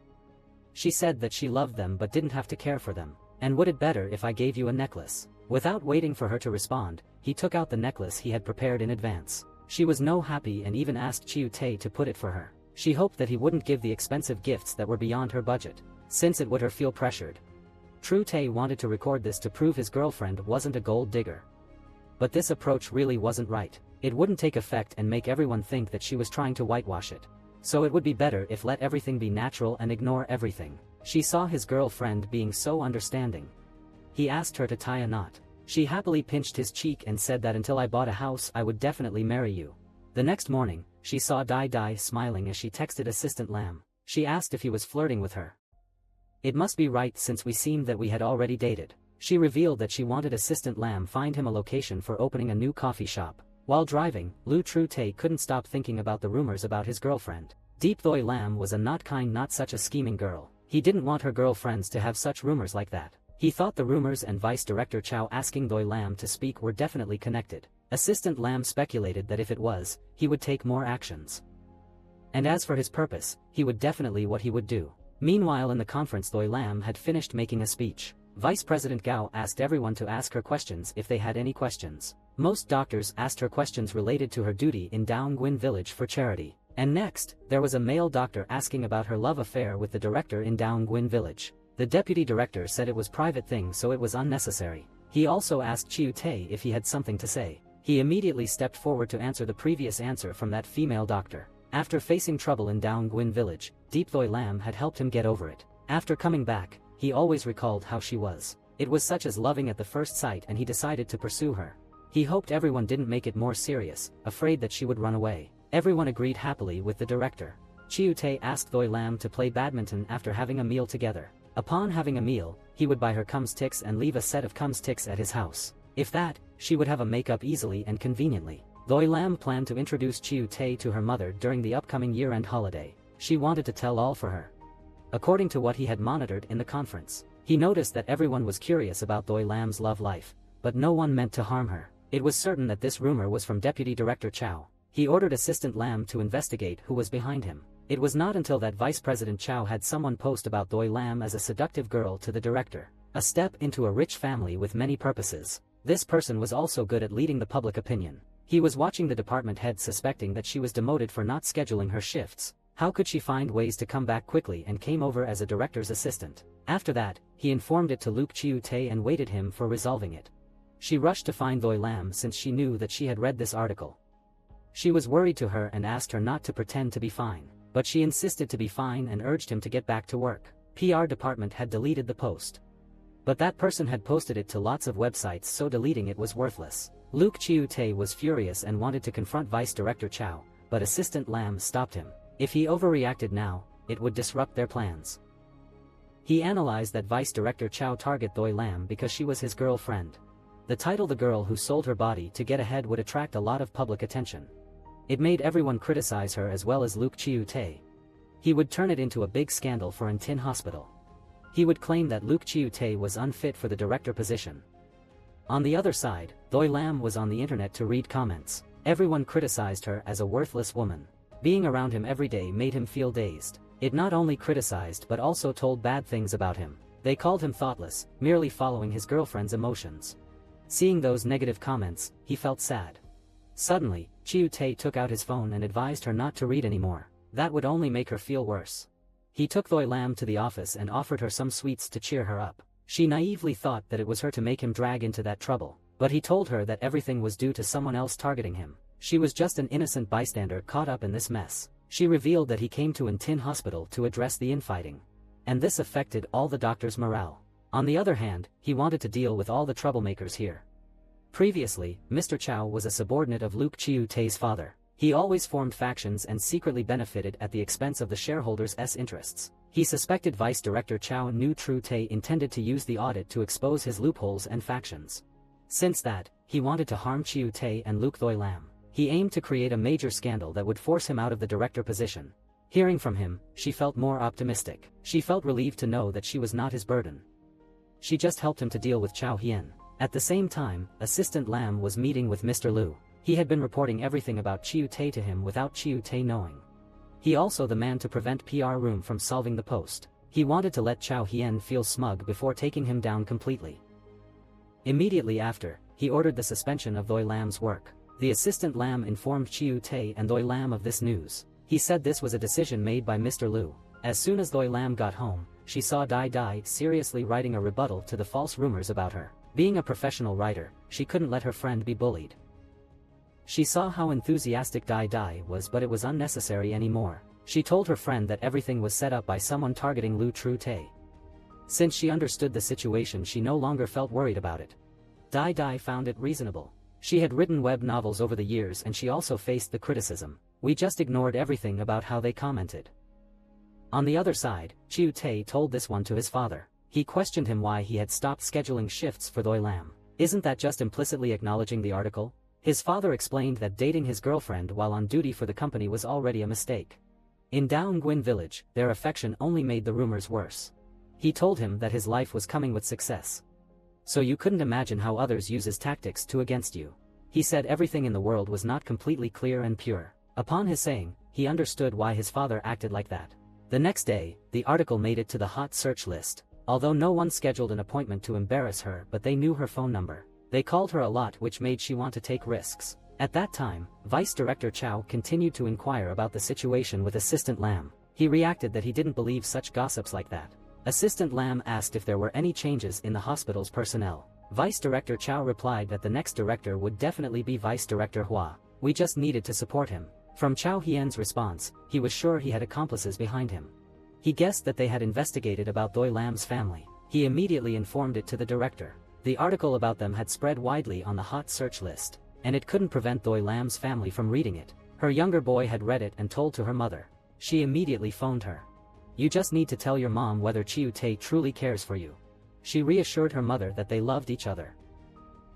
She said that she loved them but didn't have to care for them. And would it better if I gave you a necklace? Without waiting for her to respond, he took out the necklace he had prepared in advance. She was no happy and even asked Chiu Tae to put it for her. She hoped that he wouldn't give the expensive gifts that were beyond her budget, since it would her feel pressured. Chiu Tae wanted to record this to prove his girlfriend wasn't a gold digger. But this approach really wasn't right. It wouldn't take effect and make everyone think that she was trying to whitewash it. So it would be better if let everything be natural and ignore everything. She saw his girlfriend being so understanding. He asked her to tie a knot. She happily pinched his cheek and said that until I bought a house I would definitely marry you. The next morning, she saw Dai Dai smiling as she texted Assistant Lam. She asked if he was flirting with her. It must be right since we seemed that we had already dated. She revealed that she wanted Assistant Lam find him a location for opening a new coffee shop. While driving, Lu Chiu Tae couldn't stop thinking about the rumors about his girlfriend. Deep Thoi Lam was a not kind, not such a scheming girl. He didn't want her girlfriends to have such rumors like that. He thought the rumors and Vice Director Chow asking Thoi Lam to speak were definitely connected. Assistant Lam speculated that if it was, he would take more actions. And as for his purpose, he would definitely what he would do. Meanwhile in the conference Thoi Lam had finished making a speech. Vice President Gao asked everyone to ask her questions if they had any questions. Most doctors asked her questions related to her duty in Dong Nguyen village for charity. And next, there was a male doctor asking about her love affair with the director in Dong Nguyen village. The deputy director said it was private thing so it was unnecessary. He also asked Chiu Tae if he had something to say. He immediately stepped forward to answer the previous answer from that female doctor. After facing trouble in Dong Nguyen village, Deep Thoi Lam had helped him get over it. After coming back, he always recalled how she was. It was such as loving at the first sight and he decided to pursue her. He hoped everyone didn't make it more serious, afraid that she would run away. Everyone agreed happily with the director. Chiu Tae asked Doi Lam to play badminton after having a meal together. Upon having a meal, he would buy her cum sticks and leave a set of cum sticks at his house. If that, she would have a makeup easily and conveniently. Doi Lam planned to introduce Chiu Tae to her mother during the upcoming year-end holiday. She wanted to tell all for her. According to what he had monitored in the conference, he noticed that everyone was curious about Doi Lam's love life, but no one meant to harm her. It was certain that this rumor was from Deputy Director Chow. He ordered Assistant Lam to investigate who was behind him. It was not until that Vice President Chow had someone post about Doi Lam as a seductive girl to the director. A step into a rich family with many purposes. This person was also good at leading the public opinion. He was watching the department head suspecting that she was demoted for not scheduling her shifts. How could she find ways to come back quickly, and came over as a director's assistant. After that, he informed it to Luke Chiu Tae and waited him for resolving it. She rushed to find Doi Lam since she knew that she had read this article. She was worried to her and asked her not to pretend to be fine, but she insisted to be fine and urged him to get back to work. PR department had deleted the post. But that person had posted it to lots of websites, so deleting it was worthless. Luke Chiu Tae was furious and wanted to confront Vice Director Chow, but Assistant Lam stopped him. If he overreacted now, it would disrupt their plans. He analyzed that Vice Director Chow targeted Doi Lam because she was his girlfriend. The title "The Girl Who Sold Her Body to Get Ahead" would attract a lot of public attention. It made everyone criticize her as well as Luke Chiu Tae. He would turn it into a big scandal for Tin Hospital. He would claim that Luke Chiu Tae was unfit for the director position. On the other side, Doi Lam was on the internet to read comments. Everyone criticized her as a worthless woman. Being around him every day made him feel dazed. It not only criticized but also told bad things about him. They called him thoughtless, merely following his girlfriend's emotions. Seeing those negative comments, he felt sad. Suddenly, Chiu Tae took out his phone and advised her not to read anymore. That would only make her feel worse. He took Doi Lam to the office and offered her some sweets to cheer her up. She naively thought that it was her to make him drag into that trouble, but he told her that everything was due to someone else targeting him. She was just an innocent bystander caught up in this mess. She revealed that he came to Tin Hospital to address the infighting. And this affected all the doctors' morale. On the other hand, he wanted to deal with all the troublemakers here. Previously, Mr. Chow was a subordinate of Luke Chiu Tae's father. He always formed factions and secretly benefited at the expense of the shareholders' interests. He suspected Vice Director Chow knew Chiu Tae intended to use the audit to expose his loopholes and factions. Since that, he wanted to harm Chiu Tae and Luke Doi Lam. He aimed to create a major scandal that would force him out of the director position. Hearing from him, she felt more optimistic. She felt relieved to know that she was not his burden. She just helped him to deal with Chow Hien. At the same time, Assistant Lam was meeting with Mr. Liu. He had been reporting everything about Chiu Tae to him without Chiu Tae knowing. He also the man to prevent PR room from solving the post. He wanted to let Chow Hien feel smug before taking him down completely. Immediately after, he ordered the suspension of Doi Lam's work. The Assistant Lam informed Chiu Tae and Doi Lam of this news. He said this was a decision made by Mr. Liu. As soon as Doi Lam got home, she saw Dai Dai seriously writing a rebuttal to the false rumors about her. Being a professional writer, she couldn't let her friend be bullied. She saw how enthusiastic Dai Dai was, but it was unnecessary anymore. She told her friend that everything was set up by someone targeting Lu Chiu Tae. Since she understood the situation, she no longer felt worried about it. Dai Dai found it reasonable. She had written web novels over the years and she also faced the criticism. We just ignored everything about how they commented. On the other side, Chiu Tae told this one to his father. He questioned him why he had stopped scheduling shifts for Doi Lam. Isn't that just implicitly acknowledging the article? His father explained that dating his girlfriend while on duty for the company was already a mistake. In Daung Gwin village, their affection only made the rumors worse. He told him that his life was coming with success. So you couldn't imagine how others use his tactics to against you. He said everything in the world was not completely clear and pure. Upon his saying, he understood why his father acted like that. The next day, the article made it to the hot search list. Although no one scheduled an appointment to embarrass her, but they knew her phone number. They called her a lot, which made she want to take risks. At that time, Vice Director Chow continued to inquire about the situation with Assistant Lam. He reacted that he didn't believe such gossips like that. Assistant Lam asked if there were any changes in the hospital's personnel. Vice Director Chow replied that the next director would definitely be Vice Director Hua. We just needed to support him. From Chow Hien's response, he was sure he had accomplices behind him. He guessed that they had investigated about Doi Lam's family. He immediately informed it to the director. The article about them had spread widely on the hot search list, and it couldn't prevent Doi Lam's family from reading it. Her younger boy had read it and told to her mother. She immediately phoned her. "You just need to tell your mom whether Chiu-tae truly cares for you." She reassured her mother that they loved each other.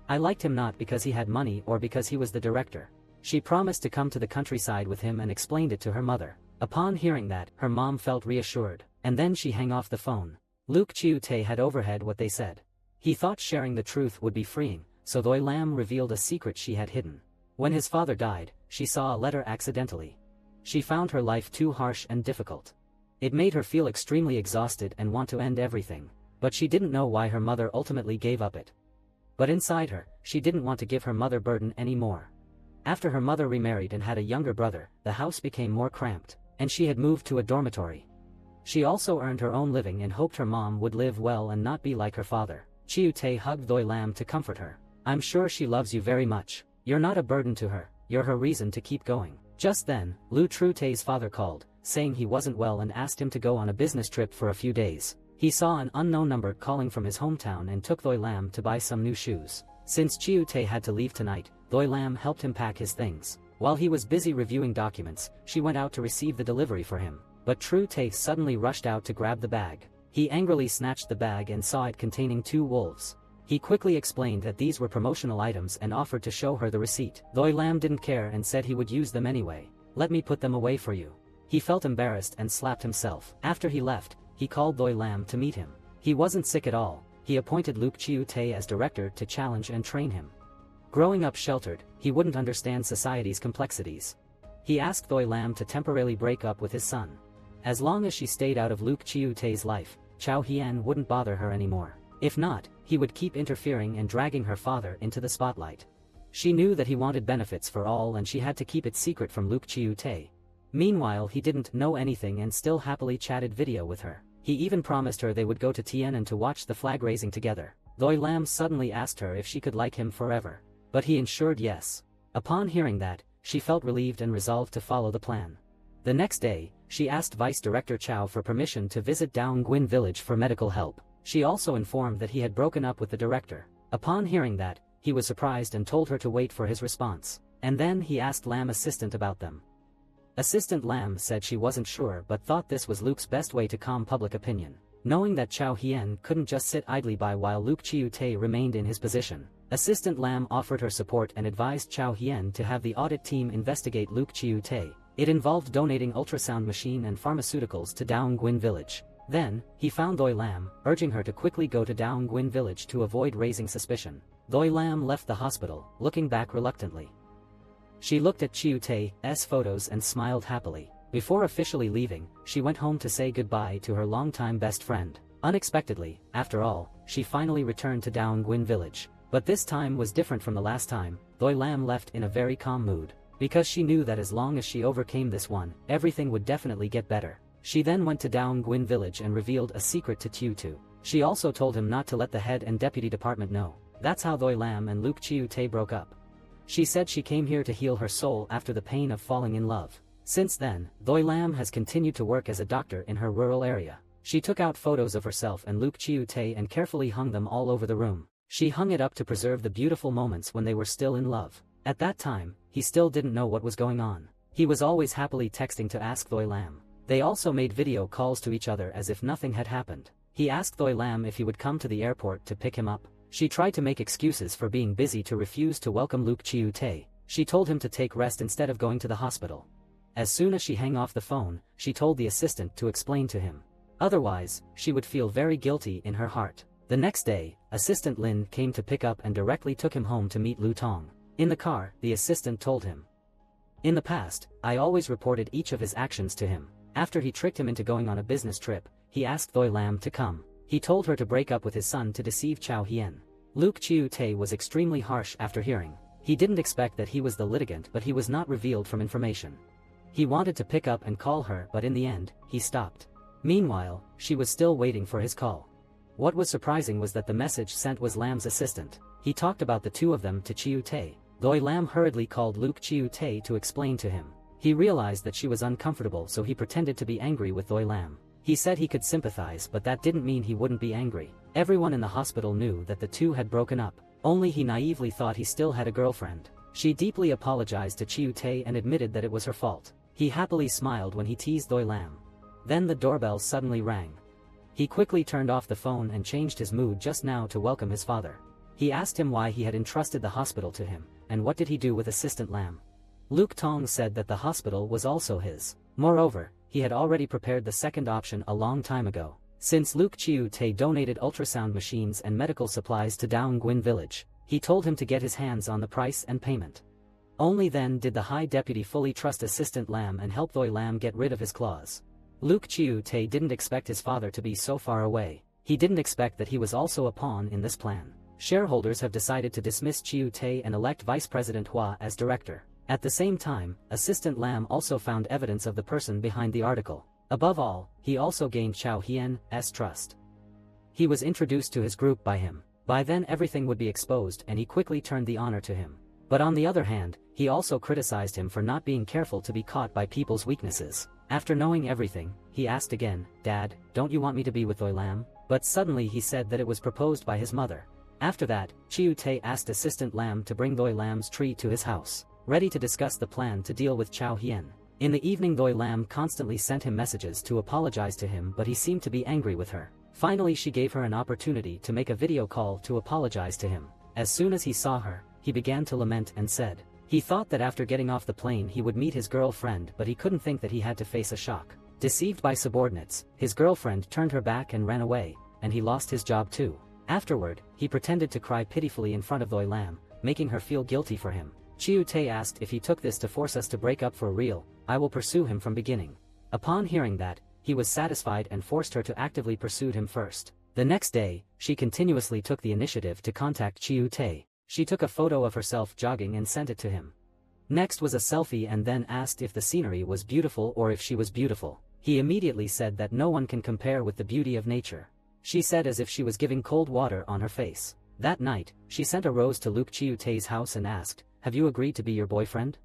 "I liked him not because he had money or because he was the director." She promised to come to the countryside with him and explained it to her mother. Upon hearing that, her mom felt reassured, and then she hung off the phone. Luke Chiu-tae had overheard what they said. He thought sharing the truth would be freeing, so Doi Lam revealed a secret she had hidden. When his father died, she saw a letter accidentally. She found her life too harsh and difficult. It made her feel extremely exhausted and want to end everything, but she didn't know why her mother ultimately gave up it. But inside her, she didn't want to give her mother burden anymore. After her mother remarried and had a younger brother, the house became more cramped, and she had moved to a dormitory. She also earned her own living and hoped her mom would live well and not be like her father. Chiu-tae hugged Doi Lam to comfort her. "I'm sure she loves you very much. You're not a burden to her, you're her reason to keep going." Just then, Lu Tru-tae's father called, saying he wasn't well and asked him to go on a business trip for a few days. He saw an unknown number calling from his hometown and took Doi Lam to buy some new shoes. Since Chiu-tae had to leave tonight, Doi Lam helped him pack his things. While he was busy reviewing documents, she went out to receive the delivery for him, but Tru-tae suddenly rushed out to grab the bag. He angrily snatched the bag and saw it containing 2 wolves. He quickly explained that these were promotional items and offered to show her the receipt. Doi Lam didn't care and said he would use them anyway. "Let me put them away for you." He felt embarrassed and slapped himself. After he left, he called Doi Lam to meet him. He wasn't sick at all. He appointed Luke Chiu-tae as director to challenge and train him. Growing up sheltered, he wouldn't understand society's complexities. He asked Doi Lam to temporarily break up with his son. As long as she stayed out of Luke Chiu-tae's life, Chow Hien wouldn't bother her anymore. If not, he would keep interfering and dragging her father into the spotlight. She knew that he wanted benefits for all and she had to keep it secret from Luke Chiu-tae. Meanwhile, he didn't know anything and still happily chatted video with her. He even promised her they would go to Tiananmen to watch the flag raising together. Doi Lam suddenly asked her if she could like him forever. But he ensured yes. Upon hearing that, she felt relieved and resolved to follow the plan. The next day, she asked Vice Director Chow for permission to visit Daungwin village for medical help. She also informed that he had broken up with the director. Upon hearing that, he was surprised and told her to wait for his response. And then he asked Lam's assistant about them. Assistant Lam said she wasn't sure but thought this was Luke's best way to calm public opinion. Knowing that Chow Hien couldn't just sit idly by while Luke Chiu-tae remained in his position, Assistant Lam offered her support and advised Chow Hien to have the audit team investigate Luke Chiu-tae. It involved donating ultrasound machine and pharmaceuticals to Daungwin village. Then, he found Doi Lam, urging her to quickly go to Daungwin village to avoid raising suspicion. Doi Lam left the hospital, looking back reluctantly. She looked at Chiu-tae's photos and smiled happily. Before officially leaving, she went home to say goodbye to her longtime best friend. Unexpectedly, after all, she finally returned to Daungwin village. But this time was different from the last time. Doi Lam left in a very calm mood, because she knew that as long as she overcame this one, everything would definitely get better. She then went to Daungwin village and revealed a secret to Chiu-tae. She also told him not to let the head and deputy department know. That's how Doi Lam and Luke Chiu-tae broke up. She said she came here to heal her soul after the pain of falling in love. Since then, Doi Lam has continued to work as a doctor in her rural area. She took out photos of herself and Luke Chiu-tae and carefully hung them all over the room. She hung it up to preserve the beautiful moments when they were still in love. At that time, he still didn't know what was going on. He was always happily texting to ask Doi Lam. They also made video calls to each other as if nothing had happened. He asked Doi Lam if he would come to the airport to pick him up. She tried to make excuses for being busy to refuse to welcome Luke Chiu-tae. She told him to take rest instead of going to the hospital. As soon as she hung off the phone, she told the assistant to explain to him. Otherwise, she would feel very guilty in her heart. The next day, Assistant Lin came to pick up and directly took him home to meet Lu Tong. In the car, the assistant told him. In the past, I always reported each of his actions to him. After he tricked him into going on a business trip, he asked Doi Lam to come. He told her to break up with his son to deceive Chow Hien. Luke Chiu-tae was extremely harsh after hearing. He didn't expect that he was the litigant, but he was not revealed from information. He wanted to pick up and call her, but in the end, he stopped. Meanwhile, she was still waiting for his call. What was surprising was that the message sent was Lam's assistant. He talked about the two of them to Chiu-tae. Doi Lam hurriedly called Luke Chiu-tae to explain to him. He realized that she was uncomfortable, so he pretended to be angry with Doi Lam. He said he could sympathize, but that didn't mean he wouldn't be angry. Everyone in the hospital knew that the two had broken up. Only he naively thought he still had a girlfriend. She deeply apologized to Chiu Tae and admitted that it was her fault. He happily smiled when he teased Doi Lam. Then the doorbell suddenly rang. He quickly turned off the phone and changed his mood just now to welcome his father. He asked him why he had entrusted the hospital to him, and what did he do with Assistant Lam. Luke Tong said that the hospital was also his. Moreover, he had already prepared the second option a long time ago. Since Luke Chiu Tae donated ultrasound machines and medical supplies to Daungwin village, he told him to get his hands on the price and payment. Only then did the High Deputy fully trust Assistant Lam and help Doi Lam get rid of his claws. Luke Chiu Tae didn't expect his father to be so far away. He didn't expect that he was also a pawn in this plan. Shareholders have decided to dismiss Chiu Tae and elect Vice President Hua as director. At the same time, Assistant Lam also found evidence of the person behind the article. Above all, he also gained Chao Hien's trust. He was introduced to his group by him. By then everything would be exposed and he quickly turned the honor to him. But on the other hand, he also criticized him for not being careful to be caught by people's weaknesses. After knowing everything, he asked again, "Dad, don't you want me to be with Doi Lam?" But suddenly he said that it was proposed by his mother. After that, Chiu Tae asked Assistant Lam to bring Doi Lam's tree to his house, ready to discuss the plan to deal with Chao Hien. In the evening Doi Lam constantly sent him messages to apologize to him, but he seemed to be angry with her. Finally she gave her an opportunity to make a video call to apologize to him. As soon as he saw her, he began to lament and said he thought that after getting off the plane he would meet his girlfriend, but he couldn't think that he had to face a shock. Deceived by subordinates, his girlfriend turned her back and ran away, and he lost his job too. Afterward, he pretended to cry pitifully in front of Doi Lam, making her feel guilty for him. Chiu Tae asked if he took this to force us to break up for real. "I will pursue him from beginning." Upon hearing that, he was satisfied and forced her to actively pursue him first. The next day, she continuously took the initiative to contact Chiu Tae. She took a photo of herself jogging and sent it to him. Next was a selfie and then asked if the scenery was beautiful or if she was beautiful. He immediately said that no one can compare with the beauty of nature. She said as if she was giving cold water on her face. That night, she sent a rose to Luke Chiu Tae's house and asked, "Have you agreed to be your boyfriend?"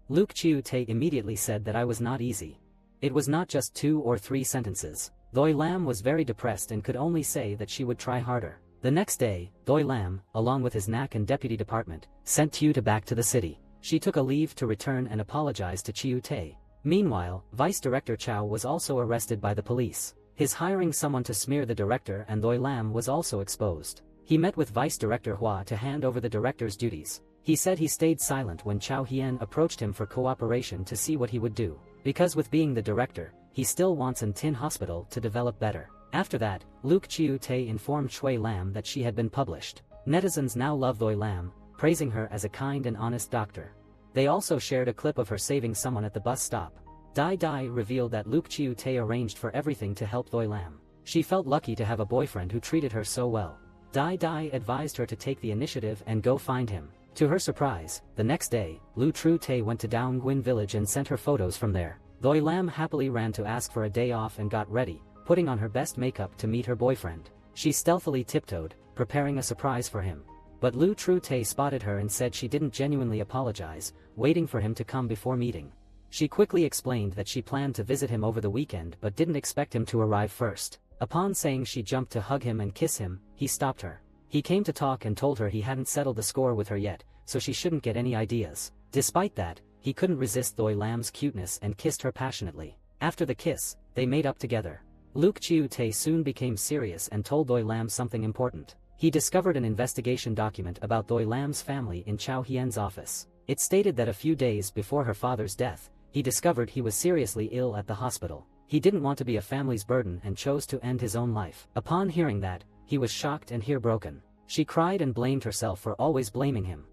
Luke Chiu Tae immediately said that I was not easy. It was not just 2 or 3 sentences. Doi Lam was very depressed and could only say that she would try harder. The next day, Doi Lam, along with his NAC and deputy department, sent Chiu Tae back to the city. She took a leave to return and apologize to Chiu Tae. Meanwhile, Vice Director Chow was also arrested by the police. His hiring someone to smear the director and Doi Lam was also exposed. He met with Vice Director Hua to hand over the director's duties. He said he stayed silent when Chao Hien approached him for cooperation to see what he would do, because with being the director, he still wants An Tin Hospital to develop better. After that, Luke Chiu Tae informed Shui Lam that she had been published. Netizens now love Doi Lam, praising her as a kind and honest doctor. They also shared a clip of her saving someone at the bus stop. Dai Dai revealed that Luke Chiu Tae arranged for everything to help Doi Lam. She felt lucky to have a boyfriend who treated her so well. Dai Dai advised her to take the initiative and go find him. To her surprise, the next day, Lu Tru Tae went to Daungwin village and sent her photos from there. Doi Lam happily ran to ask for a day off and got ready, putting on her best makeup to meet her boyfriend. She stealthily tiptoed, preparing a surprise for him. But Lu Tru Tae spotted her and said she didn't genuinely apologize, waiting for him to come before meeting. She quickly explained that she planned to visit him over the weekend but didn't expect him to arrive first. Upon saying she jumped to hug him and kiss him, he stopped her. He came to talk and told her he hadn't settled the score with her yet, so she shouldn't get any ideas. Despite that, he couldn't resist Doi Lam's cuteness and kissed her passionately. After the kiss, they made up together. Luke Chiu Tae soon became serious and told Doi Lam something important. He discovered an investigation document about Doi Lam's family in Chao Hien's office. It stated that a few days before her father's death, he discovered he was seriously ill at the hospital. He didn't want to be a family's burden and chose to end his own life. Upon hearing that, he was shocked and heartbroken. She cried and blamed herself for always blaming him.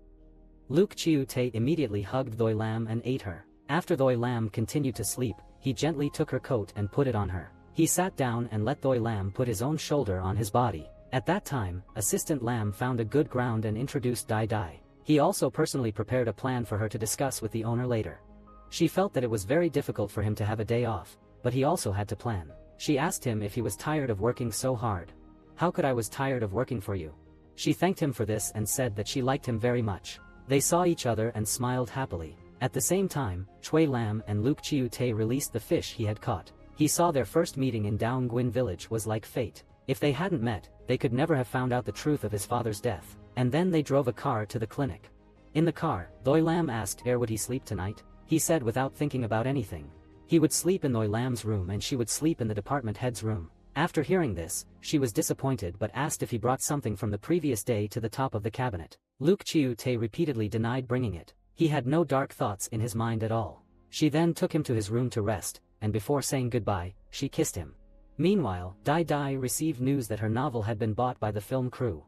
Luke Chiu Tae immediately hugged Doi Lam and ate her. After Doi Lam continued to sleep, he gently took her coat and put it on her. He sat down and let Doi Lam put his own shoulder on his body. At that time, Assistant Lam found a good ground and introduced Dai Dai. He also personally prepared a plan for her to discuss with the owner later. She felt that it was very difficult for him to have a day off, but he also had to plan. She asked him if he was tired of working so hard. "How could I was tired of working for you?" She thanked him for this and said that she liked him very much. They saw each other and smiled happily. At the same time, Shui Lam and Luke Chiu Tae released the fish he had caught. He saw their first meeting in Daungwin village was like fate. If they hadn't met, they could never have found out the truth of his father's death. And then they drove a car to the clinic. In the car, Doi Lam asked where would he sleep tonight. He said without thinking about anything. He would sleep in Doi Lam's room and she would sleep in the department head's room. After hearing this, she was disappointed but asked if he brought something from the previous day to the top of the cabinet. Luke Chiu-tae repeatedly denied bringing it. He had no dark thoughts in his mind at all. She then took him to his room to rest, and before saying goodbye, she kissed him. Meanwhile, Dai Dai received news that her novel had been bought by the film crew.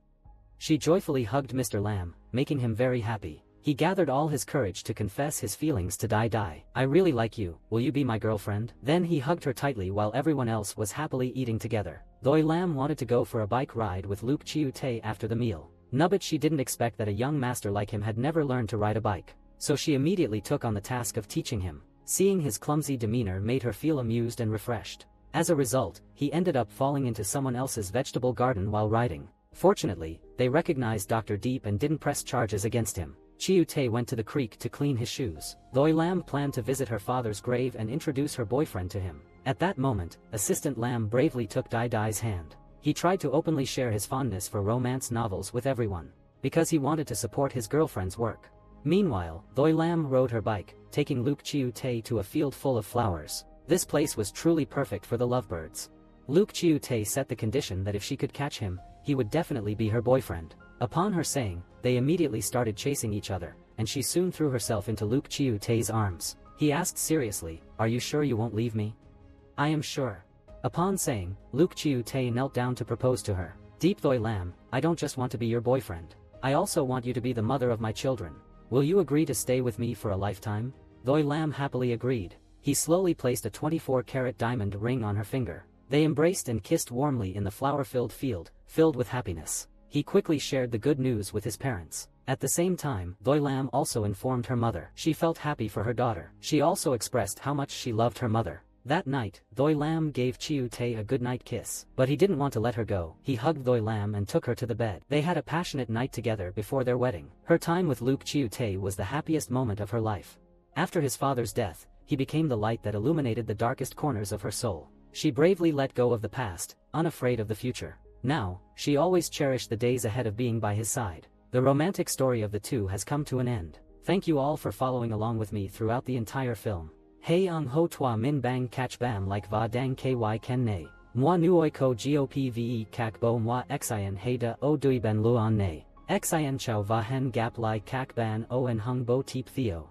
She joyfully hugged Mr. Lam, making him very happy. He gathered all his courage to confess his feelings to Dai Dai. I really like you, will you be my girlfriend? Then he hugged her tightly while everyone else was happily eating together. Doi Lam wanted to go for a bike ride with Luke Chiu-tae after the meal. But she didn't expect that a young master like him had never learned to ride a bike. So she immediately took on the task of teaching him. Seeing his clumsy demeanor made her feel amused and refreshed. As a result, he ended up falling into someone else's vegetable garden while riding. Fortunately, they recognized Dr. Deep and didn't press charges against him. Chiu-tae went to the creek to clean his shoes. Doi Lam planned to visit her father's grave and introduce her boyfriend to him. At that moment, Assistant Lam bravely took Dai Dai's hand. He tried to openly share his fondness for romance novels with everyone, because he wanted to support his girlfriend's work. Meanwhile, Doi Lam rode her bike, taking Luke Chiu-tae to a field full of flowers. This place was truly perfect for the lovebirds. Luke Chiu-tae set the condition that if she could catch him, he would definitely be her boyfriend. Upon her saying, they immediately started chasing each other, and she soon threw herself into Luke Chiu-tae's arms. He asked seriously, "Are you sure you won't leave me?" "I am sure." Upon saying, Luke Chiu-tae knelt down to propose to her. "Deep Doi Lam, I don't just want to be your boyfriend. I also want you to be the mother of my children. Will you agree to stay with me for a lifetime?" Doi Lam happily agreed. He slowly placed a 24-carat diamond ring on her finger. They embraced and kissed warmly in the flower-filled field, filled with happiness. He quickly shared the good news with his parents. At the same time, Doi Lam also informed her mother. She felt happy for her daughter. She also expressed how much she loved her mother. That night, Doi Lam gave Chiu-tae a goodnight kiss. But he didn't want to let her go. He hugged Doi Lam and took her to the bed. They had a passionate night together before their wedding. Her time with Luke Chiu-tae was the happiest moment of her life. After his father's death, he became the light that illuminated the darkest corners of her soul. She bravely let go of the past, unafraid of the future. Now, she always cherished the days ahead of being by his side. The romantic story of the two has come to an end. Thank you all for following along with me throughout the entire film. Hey ung ho twa min bang catch bam like va dang ky ken ne. Moi nuoi ko gopve kak bo moi xin hey da o dui ben luon ne. Xin chao va hen gap lai kak ban o en hung bo teep theo.